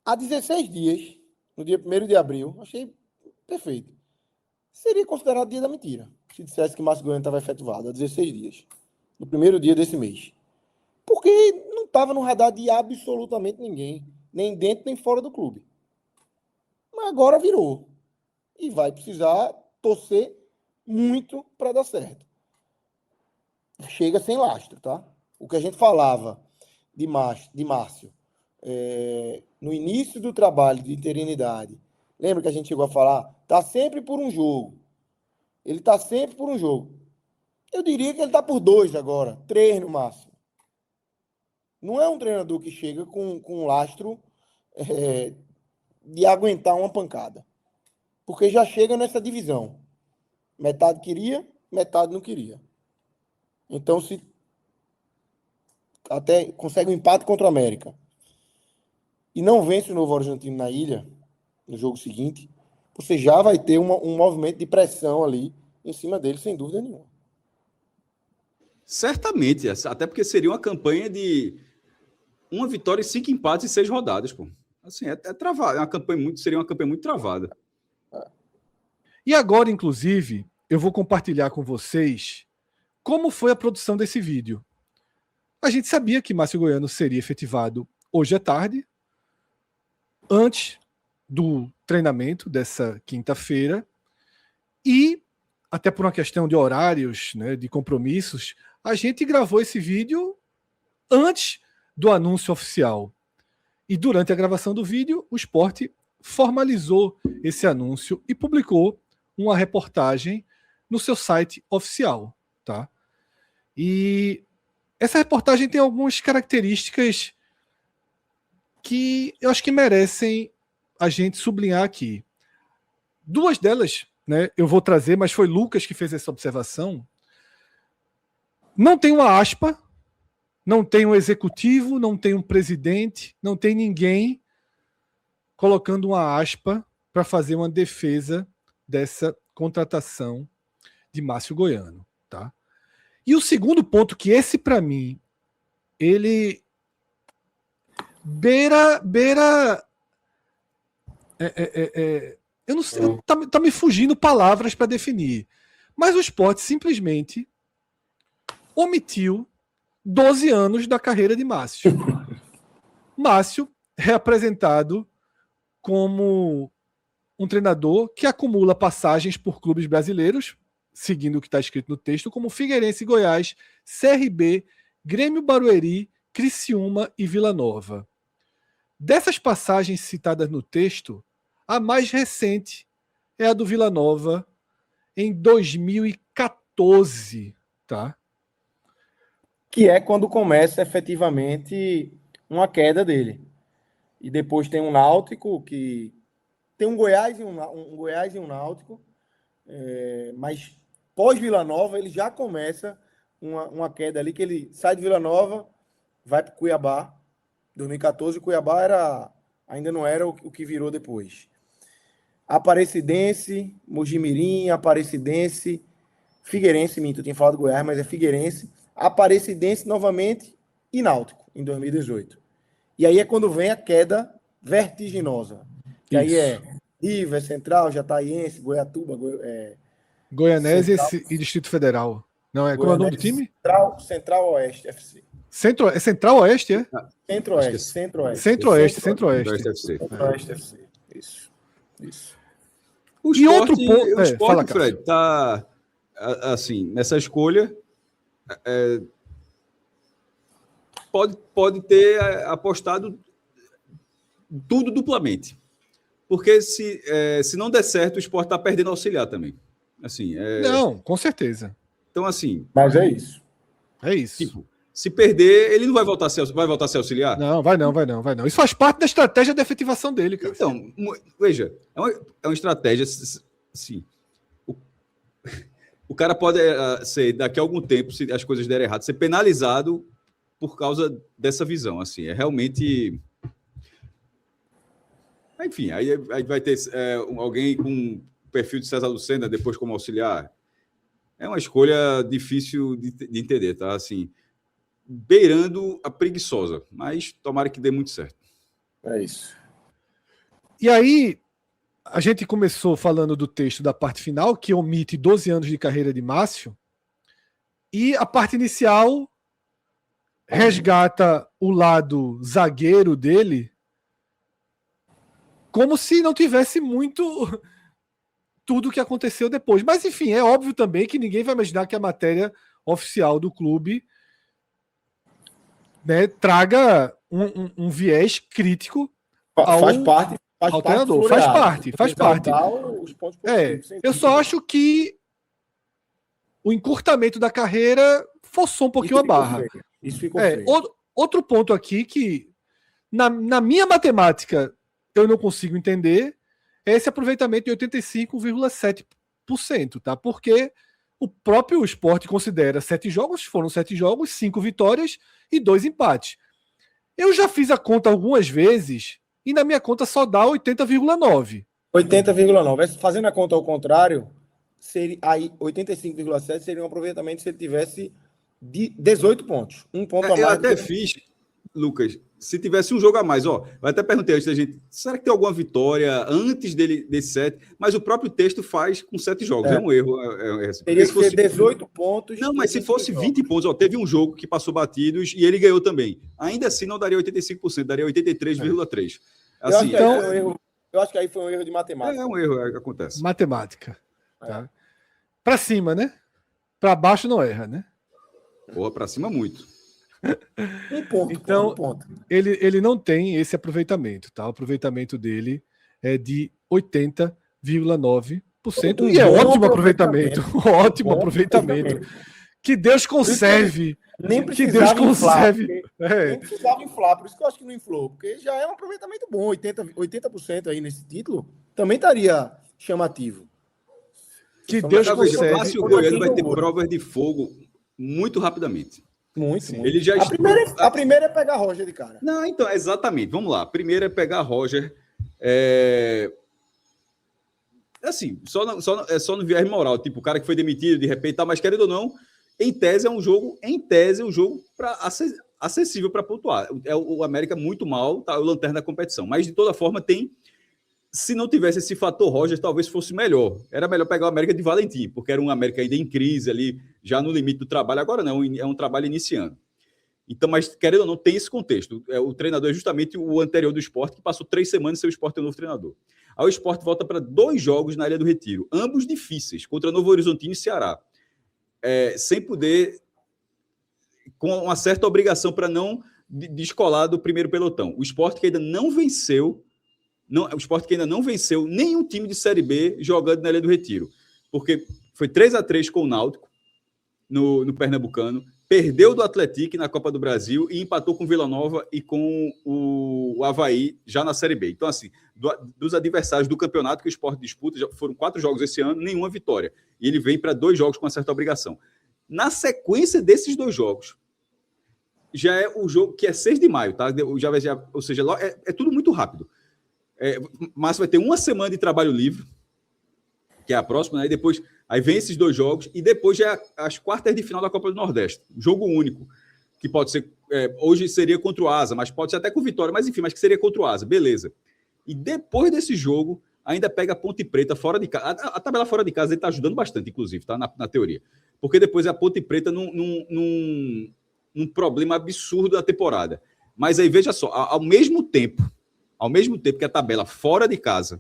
Speaker 4: há 16 dias, no dia 1º de abril. Achei perfeito. seria considerado dia da mentira. Se dissesse que Márcio Goiano estava efetivado há 16 dias. No primeiro dia desse mês. Porque não estava no radar de absolutamente ninguém. Nem dentro, nem fora do clube. Mas agora virou. E vai precisar torcer muito para dar certo. Chega sem lastro, tá? O que a gente falava de Márcio no início do trabalho de interinidade, lembra que a gente chegou a falar? Tá sempre por um jogo. Ele tá sempre por um jogo. Eu diria que ele tá por 2 agora, 3 no máximo. Não é um treinador que chega com um lastro de aguentar uma pancada. Porque já chega nessa divisão. Metade queria, metade não queria. Então, se até consegue um empate contra o América e não vence o Novo Horizontino na ilha, no jogo seguinte, você já vai ter um movimento de pressão ali em cima dele, sem dúvida nenhuma.
Speaker 3: Certamente, até porque seria uma campanha de uma vitória e 5 empates e 6 rodadas, pô. Assim, é travado, seria uma campanha muito travada.
Speaker 2: E agora, inclusive, eu vou compartilhar com vocês como foi a produção desse vídeo. A gente sabia que Márcio Goiano seria efetivado hoje à tarde, antes do treinamento dessa quinta-feira, e, até por uma questão de horários, né, de compromissos, a gente gravou esse vídeo antes do anúncio oficial. E durante a gravação do vídeo, o Sport formalizou esse anúncio e publicou uma reportagem no seu site oficial, tá? E essa reportagem tem algumas características que eu acho que merecem a gente sublinhar aqui. 2 delas, né, eu vou trazer, mas foi Lucas que fez essa observação. Não tem uma aspa, não tem um executivo, não tem um presidente, não tem ninguém colocando uma aspa para fazer uma defesa dessa contratação de Márcio Goiano, tá? E o segundo ponto, que esse para mim, ele beira eu não sei, tá me fugindo palavras para definir, mas o Sport simplesmente omitiu 12 anos da carreira de Márcio. Márcio é apresentado como um treinador que acumula passagens por clubes brasileiros, seguindo o que está escrito no texto, como Figueirense, Goiás, CRB, Grêmio Barueri, Criciúma e Vila Nova. Dessas passagens citadas no texto, a mais recente é a do Vila Nova, em 2014, tá?
Speaker 4: Que é quando começa efetivamente uma queda dele. E depois tem um Náutico, que tem um Goiás e um Náutico, mas pós-Vila Nova ele já começa uma queda ali, que ele sai de Vila Nova, vai para o Cuiabá. 2014, o Cuiabá ainda não era o que virou depois. Aparecidense, Mojimirim, Aparecidense, Figueirense, eu tinha falado Goiás, mas é Figueirense, Aparecidense novamente e Náutico, em 2018. E aí é quando vem a queda vertiginosa. Que aí é River, Central, Jataiense, Goiatuba,
Speaker 2: Goianese e Distrito Federal. Não, como é o nome do time?
Speaker 4: Central-Oeste FC.
Speaker 2: É Central-Oeste, é?
Speaker 4: Centro-Oeste.
Speaker 2: Centro-Oeste.
Speaker 4: Centro-Oeste FC. Isso.
Speaker 3: O
Speaker 2: e
Speaker 3: Sport,
Speaker 2: outro ponto...
Speaker 3: o Sport,
Speaker 2: fala,
Speaker 3: Fred, tá assim, nessa escolha pode ter apostado tudo duplamente. Porque se não der certo, o Sport está perdendo auxiliar também. Assim,
Speaker 2: Não, com certeza.
Speaker 3: Então, assim...
Speaker 4: Mas é isso.
Speaker 2: É isso.
Speaker 3: Tipo, se perder, ele não vai voltar a ser auxiliar?
Speaker 2: Não, vai não. Isso faz parte da estratégia de efetivação dele, cara.
Speaker 3: Então, veja, é uma estratégia, sim. O cara pode ser, daqui a algum tempo, se as coisas derem errado, ser penalizado por causa dessa visão, assim. É realmente... Enfim, aí vai ter alguém com perfil de César Lucena depois como auxiliar. É uma escolha difícil de entender, tá? Assim, beirando a preguiçosa, mas tomara que dê muito certo.
Speaker 4: É isso.
Speaker 2: E aí, A gente começou falando do texto da parte final, que omite 12 anos de carreira de Márcio, e a parte inicial resgata o lado zagueiro dele como se não tivesse muito tudo o que aconteceu depois. Mas, enfim, é óbvio também que ninguém vai imaginar que a matéria oficial do clube, né, traga um viés crítico
Speaker 4: Faz parte
Speaker 2: ao treinador. Faz parte.
Speaker 4: Os pontos positivos,
Speaker 2: eu só acho que o encurtamento da carreira forçou um pouquinho a barra.
Speaker 4: Isso ficou feio.
Speaker 2: Outro ponto aqui que, na minha matemática, eu não consigo entender é esse aproveitamento de 85,7%, tá? Porque o próprio Sport considera 7 jogos, foram 7 jogos, 5 vitórias e 2 empates. Eu já fiz a conta algumas vezes e na minha conta só dá 80,9.
Speaker 4: 80,9. Fazendo a conta ao contrário, aí 85,7 seria um aproveitamento se ele tivesse de 18 pontos. Um ponto a mais.
Speaker 3: Eu até fiz, Lucas, se tivesse um jogo a mais, ó. Eu até perguntei antes da gente, será que tem alguma vitória antes desse 7? Mas o próprio texto faz com 7 jogos. É um erro.
Speaker 4: Teria que ser 18 pontos.
Speaker 3: Não, mas se fosse 20 pontos, ó, teve um jogo que passou batidos e ele ganhou também. Ainda assim não daria 85%, daria 83,3%. Assim,
Speaker 4: eu acho que aí foi um erro de matemática.
Speaker 3: É um erro que acontece.
Speaker 2: Matemática. Tá? Para cima, né? Para baixo não erra, né?
Speaker 3: Porra, para cima muito.
Speaker 4: Um ponto.
Speaker 2: Então,
Speaker 4: um ponto.
Speaker 2: Ele não tem esse aproveitamento, tá? O aproveitamento dele é de 80,9%. E é ótimo aproveitamento. Ótimo aproveitamento. Que Deus conserve.
Speaker 4: Nem
Speaker 2: que Deus conserve.
Speaker 4: Nem precisava inflar, por isso que eu acho que não inflou. Porque já é um aproveitamento bom. 80% aí nesse título também estaria chamativo.
Speaker 2: Que Deus conserve.
Speaker 3: O Cássio Goiano vai ter provas de fogo muito rapidamente.
Speaker 4: Muito.
Speaker 3: Ele já
Speaker 4: a primeira é pegar Roger de cara.
Speaker 3: Não, então, exatamente. Vamos lá. A primeira é pegar Roger. Assim, só no viés moral. Tipo, o cara que foi demitido de repente, tá, mas querendo ou não, em tese é um jogo acessível para pontuar. É o América muito mal, tá? O lanterna da competição. Mas, de toda forma, se não tivesse esse fator Roger, talvez fosse melhor. Era melhor pegar o América de Valentim, porque era um América ainda em crise ali, já no limite do trabalho. Agora não, é um trabalho iniciando. Então, mas querendo ou não, tem esse contexto. O treinador é justamente o anterior do Sport, que passou 3 semanas sem o Sport ter um novo treinador. Aí o Sport volta para 2 jogos na Ilha do Retiro, ambos difíceis, contra Novo Horizontino e Ceará. Sem poder, com uma certa obrigação para não descolar do primeiro pelotão. O Sport que ainda não venceu nenhum time de Série B jogando na Ilha do Retiro. Porque foi 3-3 com o Náutico no Pernambucano, perdeu do Atlético na Copa do Brasil e empatou com o Vila Nova e com o Avaí já na Série B. Então, assim, dos adversários do campeonato que o Sport disputa, já foram 4 jogos esse ano, nenhuma vitória. E ele vem para 2 jogos com uma certa obrigação. Na sequência desses 2 jogos, já é o jogo que é 6 de maio, tá? Ou seja, é tudo muito rápido. Márcio vai ter 1 semana de trabalho livre, que é a próxima, né? E depois aí vem esses 2 jogos, e depois já é as quartas de final da Copa do Nordeste. Jogo único, que pode ser. Hoje seria contra o Asa, mas pode ser até com vitória, mas enfim, mas que seria contra o Asa, beleza. E depois desse jogo, ainda pega a Ponte Preta fora de casa. A tabela fora de casa ele está ajudando bastante, inclusive, tá? Na teoria. Porque depois é a Ponte Preta num problema absurdo da temporada. Mas aí, veja só, ao mesmo tempo que a tabela fora de casa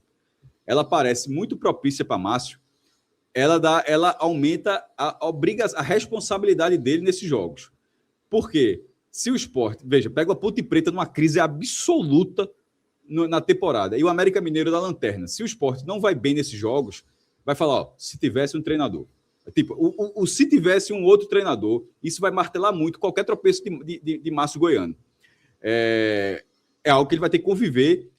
Speaker 3: ela parece muito propícia para Márcio, ela aumenta a responsabilidade dele nesses jogos. Por quê? Se o Sport, veja, pega a Ponte Preta numa crise absoluta na temporada, e o América Mineiro da lanterna, se o Sport não vai bem nesses jogos, vai falar, ó, se tivesse um treinador. Tipo, se tivesse um outro treinador, isso vai martelar muito qualquer tropeço de Márcio Goiano. É algo que ele vai ter que conviver,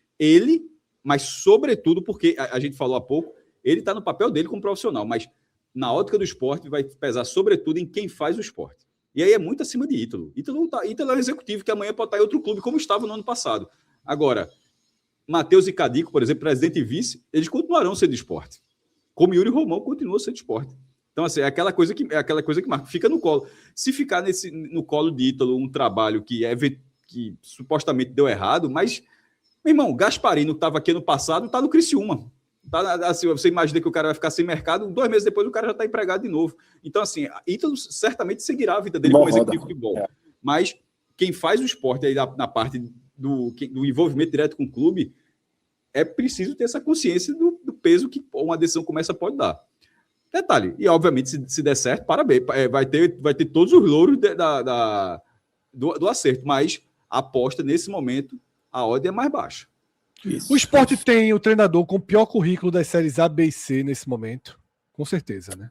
Speaker 3: mas sobretudo porque, a gente falou há pouco, ele está no papel dele como profissional, mas na ótica do esporte vai pesar sobretudo em quem faz o esporte. E aí é muito acima de Ítalo. Ítalo é o executivo, que amanhã pode estar em outro clube, como estava no ano passado. Agora, Matheus e Cadico, por exemplo, presidente e vice, eles continuarão sendo esporte. Como Yuri Romão continua sendo esporte. Então, assim, é aquela coisa que marca, fica no colo. Se ficar no colo de Ítalo um trabalho que supostamente deu errado, mas, meu irmão, Gasparino, que estava aqui ano passado, está no Criciúma. Tá, assim, você imagina que o cara vai ficar sem mercado, 2 meses depois o cara já está empregado de novo. Então, assim, Ítalo certamente seguirá a vida dele como executivo de futebol. Mas quem faz o esporte aí na parte do envolvimento direto com o clube, é preciso ter essa consciência do peso que uma decisão como essa pode dar. Detalhe, e obviamente, se der certo, parabéns, vai ter todos os louros do acerto, mas a aposta nesse momento, a odd é mais baixa.
Speaker 2: Isso, o Sport tem o treinador com o pior currículo das séries A, B e C nesse momento. Com certeza, né?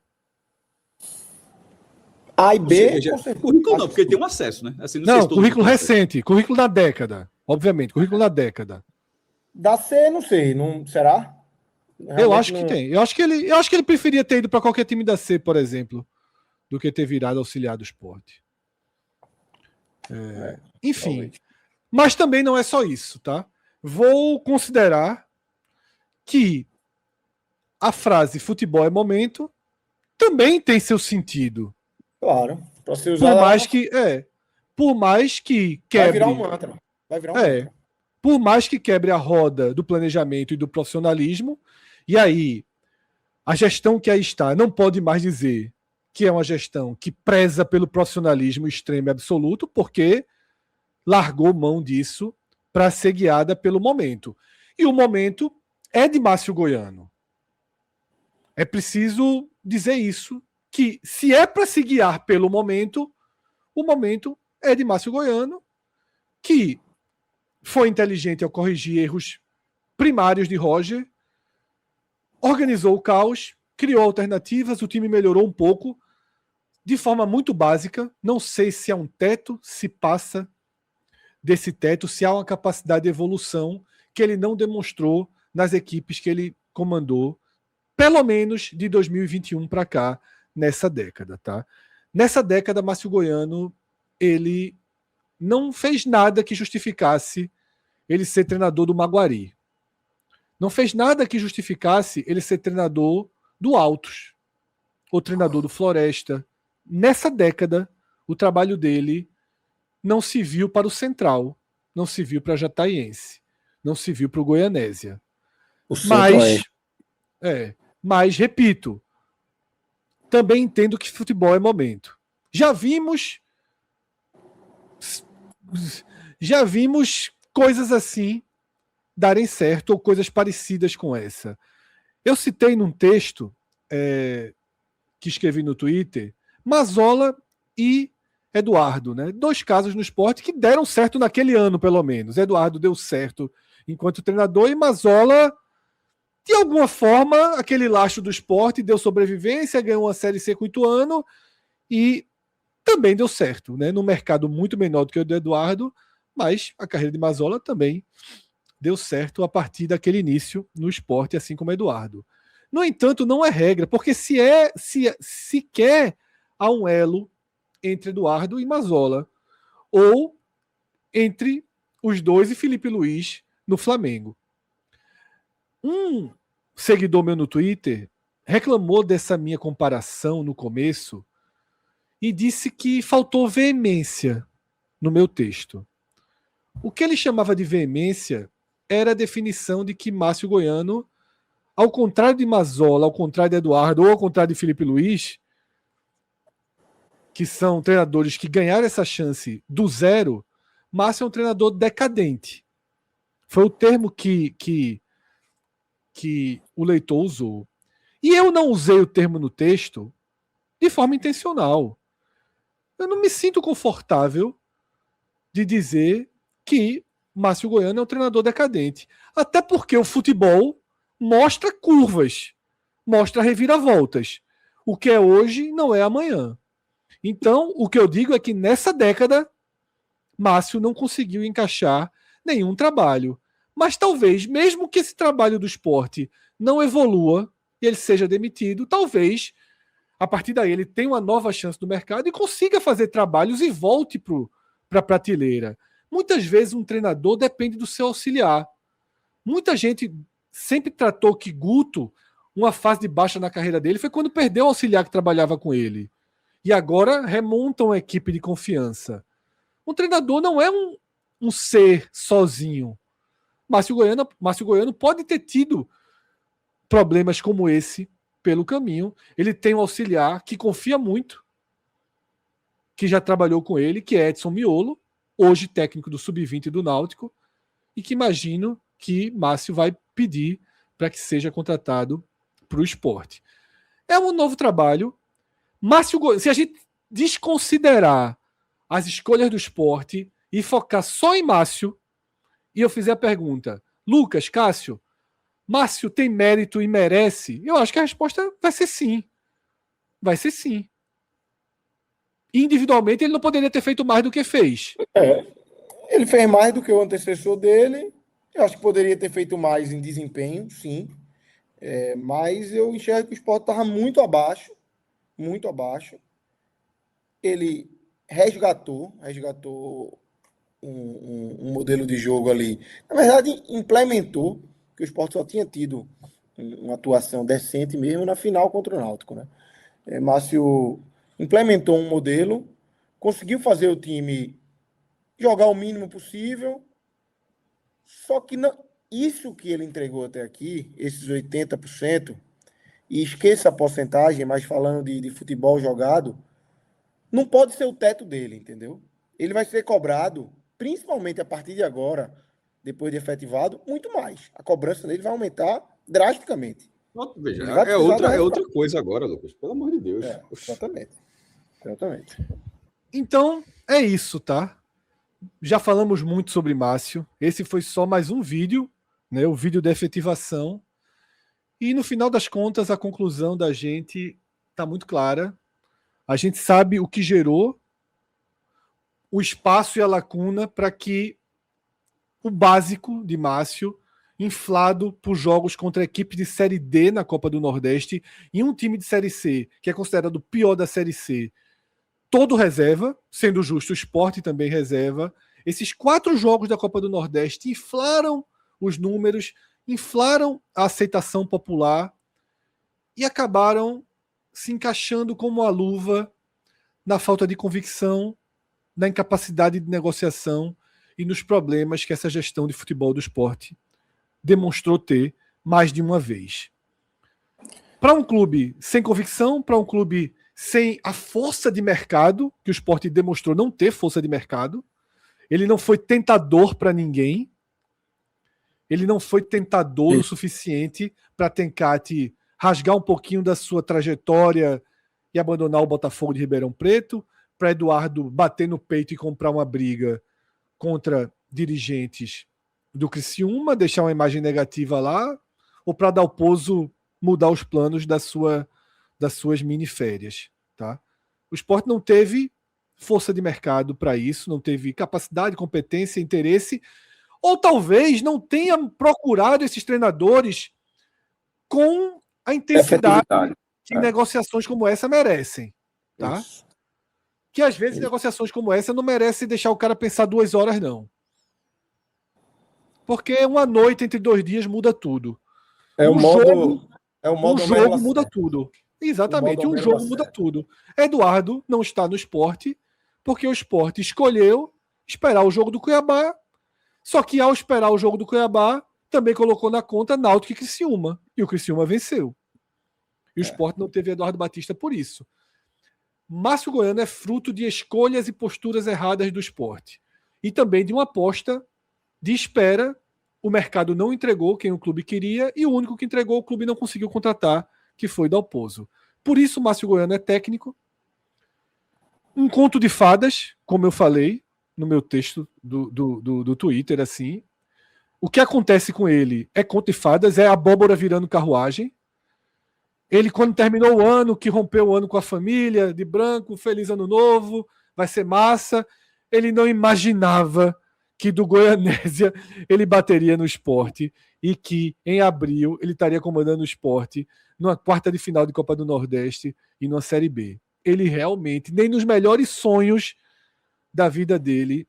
Speaker 4: A e B,
Speaker 3: currículo não, porque ele tem um acesso, né? Assim,
Speaker 2: não currículo recente, currículo da década. Obviamente, currículo da década.
Speaker 4: Da C, não sei. Não, será?
Speaker 2: Realmente eu acho que tem. Eu acho que ele preferia ter ido para qualquer time da C, por exemplo, do que ter virado auxiliar do Sport. Enfim. Talvez. Mas também não é só isso, tá? Vou considerar que a frase futebol é momento também tem seu sentido.
Speaker 4: Claro. Para ser usada.
Speaker 2: Por mais que quebre.
Speaker 4: Vai virar um mantra. Mantra.
Speaker 2: Por mais que quebre a roda do planejamento e do profissionalismo, e aí a gestão que aí está não pode mais dizer que é uma gestão que preza pelo profissionalismo extremo e absoluto, porque largou mão disso para ser guiada pelo momento. E o momento é de Márcio Goiano. É preciso dizer isso, que se é para se guiar pelo momento, o momento é de Márcio Goiano, que foi inteligente ao corrigir erros primários de Roger, organizou o caos, criou alternativas, o time melhorou um pouco, de forma muito básica. Não sei se há um teto, se passa desse teto, se há uma capacidade de evolução que ele não demonstrou nas equipes que ele comandou, pelo menos de 2021 para cá, nessa década. Tá? Nessa década, Márcio Goiano, ele não fez nada que justificasse ele ser treinador do Maguari. Não fez nada que justificasse ele ser treinador do Altos ou treinador do Floresta. Nessa década, o trabalho dele não se viu para o Central, não se viu para a Jataiense, não se viu para o Goianésia. Mas, repito, também entendo que futebol é momento. Já vimos coisas assim darem certo ou coisas parecidas com essa. Eu citei num texto que escrevi no Twitter, Mazzola e Eduardo, né? 2 casos no esporte que deram certo naquele ano, pelo menos. Eduardo deu certo enquanto treinador e Mazzola, de alguma forma, aquele laço do esporte deu sobrevivência, ganhou uma Série C com o Ituano e também deu certo, né? Num mercado muito menor do que o do Eduardo, mas a carreira de Mazzola também deu certo a partir daquele início no esporte, assim como Eduardo. No entanto, não é regra, porque sequer há um elo entre Eduardo e Mazzola, ou entre os dois e Felipe Luiz no Flamengo. Um seguidor meu no Twitter reclamou dessa minha comparação no começo e disse que faltou veemência no meu texto. O que ele chamava de veemência era a definição de que Márcio Goiano, ao contrário de Mazzola, ao contrário de Eduardo ou ao contrário de Felipe Luiz, que são treinadores que ganharam essa chance do zero, Márcio é um treinador decadente. Foi o termo que o leitor usou. E eu não usei o termo no texto de forma intencional. Eu não me sinto confortável de dizer que Márcio Goiano é um treinador decadente. Até porque o futebol mostra curvas, mostra reviravoltas. O que é hoje não é amanhã. Então, o que eu digo é que nessa década, Márcio não conseguiu encaixar nenhum trabalho. Mas talvez, mesmo que esse trabalho do esporte não evolua e ele seja demitido, talvez, a partir daí, ele tenha uma nova chance no mercado e consiga fazer trabalhos e volte para a prateleira. Muitas vezes, um treinador depende do seu auxiliar. Muita gente sempre tratou que Guto, uma fase de baixa na carreira dele, foi quando perdeu o auxiliar que trabalhava com ele. E agora remontam uma equipe de confiança. Um treinador não é um ser sozinho. Márcio Goiano pode ter tido problemas como esse pelo caminho. Ele tem um auxiliar que confia muito, que já trabalhou com ele, que é Edson Miolo, hoje técnico do Sub-20 do Náutico, e que imagino que Márcio vai pedir para que seja contratado para o Sport. É um novo trabalho. Márcio, se a gente desconsiderar as escolhas do Sport e focar só em Márcio, e eu fizer a pergunta, Lucas, Cássio, Márcio tem mérito e merece? Eu acho que a resposta vai ser sim. Vai ser sim. Individualmente, ele não poderia ter feito mais do que fez.
Speaker 4: Ele fez mais do que o antecessor dele. Eu acho que poderia ter feito mais em desempenho, sim. Mas eu enxergo que o Sport estava muito abaixo. Muito abaixo. Ele resgatou um modelo de jogo ali. Na verdade, implementou, que o Sport só tinha tido uma atuação decente mesmo na final contra o Náutico, né? Márcio implementou um modelo, conseguiu fazer o time jogar o mínimo possível, só que não, isso que ele entregou até aqui, esses 80%, e esqueça a porcentagem, mas falando de futebol jogado, não pode ser o teto dele, entendeu? Ele vai ser cobrado, principalmente a partir de agora, depois de efetivado, muito mais. A cobrança dele vai aumentar drasticamente.
Speaker 3: Veja, é outra coisa agora, Lucas. Pelo amor de Deus.
Speaker 4: Exatamente.
Speaker 2: Então, é isso, tá? Já falamos muito sobre Márcio. Esse foi só mais um vídeo, né? O vídeo da efetivação. E no final das contas, a conclusão da gente está muito clara. A gente sabe o que gerou o espaço e a lacuna para que o básico de Márcio, inflado por jogos contra a equipe de Série D na Copa do Nordeste e um time de Série C, que é considerado o pior da Série C, todo reserva, sendo justo, o Sport também reserva. Esses 4 jogos da Copa do Nordeste inflaram os números, inflaram a aceitação popular e acabaram se encaixando como uma luva na falta de convicção, na incapacidade de negociação e nos problemas que essa gestão de futebol do Sport demonstrou ter mais de uma vez. Para um clube sem convicção, para um clube sem a força de mercado, que o Sport demonstrou não ter força de mercado, ele não foi tentador para ninguém, ele não foi tentador o suficiente para Tencate rasgar um pouquinho da sua trajetória e abandonar o Botafogo de Ribeirão Preto, para Eduardo bater no peito e comprar uma briga contra dirigentes do Criciúma, deixar uma imagem negativa lá, ou para Dalpozo mudar os planos das suas miniférias. Tá? O Sport não teve força de mercado para isso, não teve capacidade, competência, interesse, ou talvez não tenha procurado esses treinadores com a intensidade que negociações como essa merecem. Tá? Que às vezes negociações como essa não merecem deixar o cara pensar 2 horas, não. Porque uma noite entre 2 dias muda tudo. O jogo muda tudo. Exatamente, um jogo muda tudo. Eduardo não está no Sport porque o Sport escolheu esperar o jogo do Cuiabá, só que ao esperar o jogo do Cuiabá, também colocou na conta Náutico e Criciúma. E o Criciúma venceu. E o Sport não teve Eduardo Batista por isso. Márcio Goiano é fruto de escolhas e posturas erradas do Sport. E também de uma aposta de espera. O mercado não entregou quem o clube queria e o único que entregou o clube não conseguiu contratar, que foi Dalpozo. Por isso, Márcio Goiano é técnico. Um conto de fadas, como eu falei no meu texto do Twitter, assim. O que acontece com ele é conto de fadas, é abóbora virando carruagem. Ele, quando terminou o ano, que rompeu o ano com a família, de branco, feliz ano novo, vai ser massa, ele não imaginava que do Goianésia ele bateria no Sport e que em abril ele estaria comandando o Sport numa quarta de final de Copa do Nordeste e numa Série B. Ele realmente, nem nos melhores sonhos da vida dele,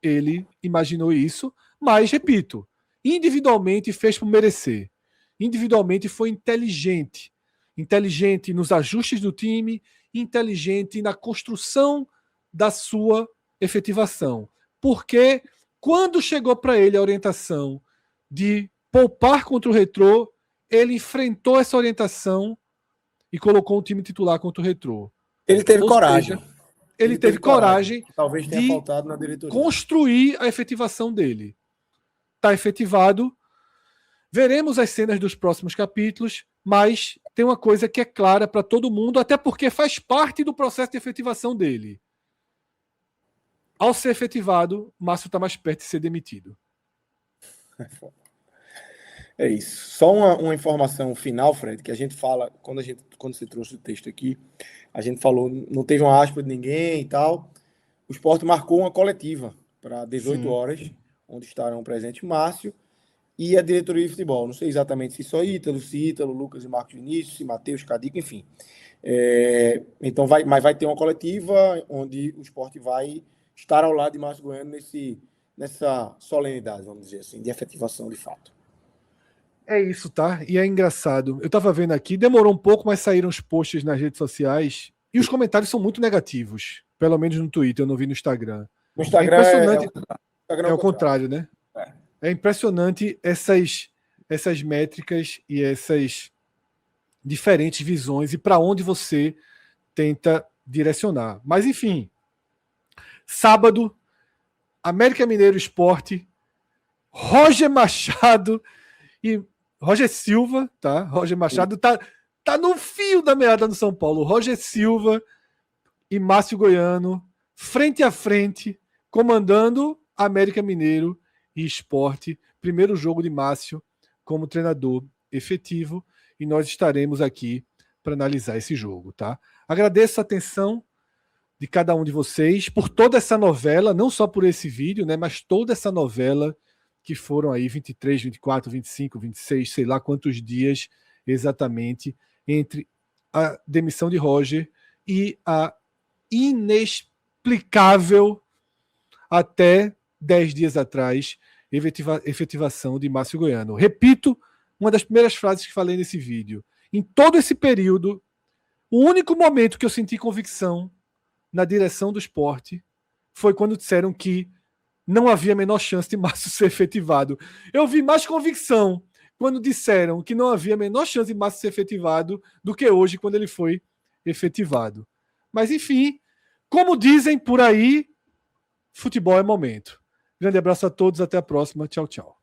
Speaker 2: ele imaginou isso, mas, repito, individualmente fez por merecer. Individualmente foi inteligente. Inteligente nos ajustes do time, inteligente na construção da sua efetivação. Porque quando chegou para ele a orientação de poupar contra o Retrô, ele enfrentou essa orientação e colocou um time titular contra o Retrô.
Speaker 4: Ele teve coragem.
Speaker 2: Ele teve coragem
Speaker 4: talvez tenha
Speaker 2: de
Speaker 4: faltado na diretoria.
Speaker 2: Construir a efetivação dele. Está efetivado. Veremos as cenas dos próximos capítulos, mas tem uma coisa que é clara para todo mundo, até porque faz parte do processo de efetivação dele. Ao ser efetivado, Márcio está mais perto de ser demitido.
Speaker 4: É isso. Só uma informação final, Fred, que a gente fala, quando você trouxe o texto aqui, a gente falou, não teve uma aspa de ninguém e tal. O Sport marcou uma coletiva para 18 horas, onde estarão presentes Márcio e a diretoria de futebol. Não sei exatamente se só Ítalo, Lucas e Marcos Vinícius, se Matheus, Cadico, enfim. Então mas vai ter uma coletiva onde o Sport vai estar ao lado de Márcio Goiano nessa solenidade, vamos dizer assim, de efetivação de fato.
Speaker 2: É isso, tá? E é engraçado. Eu tava vendo aqui, demorou um pouco, mas saíram os posts nas redes sociais e os comentários são muito negativos. Pelo menos no Twitter, eu não vi no Instagram.
Speaker 4: No Instagram
Speaker 2: é impressionante.
Speaker 4: É
Speaker 2: o contrário, né? É impressionante essas métricas e essas diferentes visões e para onde você tenta direcionar. Mas, enfim, sábado, América Mineiro Sport, Roger Machado e Roger Silva, tá? Roger Machado tá no fio da meada no São Paulo. Roger Silva e Márcio Goiano, frente a frente, comandando América Mineiro e Sport. Primeiro jogo de Márcio como treinador efetivo. E nós estaremos aqui para analisar esse jogo, tá? Agradeço a atenção de cada um de vocês por toda essa novela, não só por esse vídeo, né? Mas toda essa novela que foram aí 23, 24, 25, 26, sei lá quantos dias exatamente, entre a demissão de Roger e a inexplicável, até 10 dias atrás, efetivação de Márcio Goiano. Repito, uma das primeiras frases que falei nesse vídeo. Em todo esse período, o único momento que eu senti convicção na direção do Sport foi quando disseram que não havia a menor chance de Márcio ser efetivado. Eu vi mais convicção quando disseram que não havia a menor chance de Márcio ser efetivado do que hoje, quando ele foi efetivado. Mas, enfim, como dizem por aí, futebol é momento. Grande abraço a todos, até a próxima. Tchau, tchau.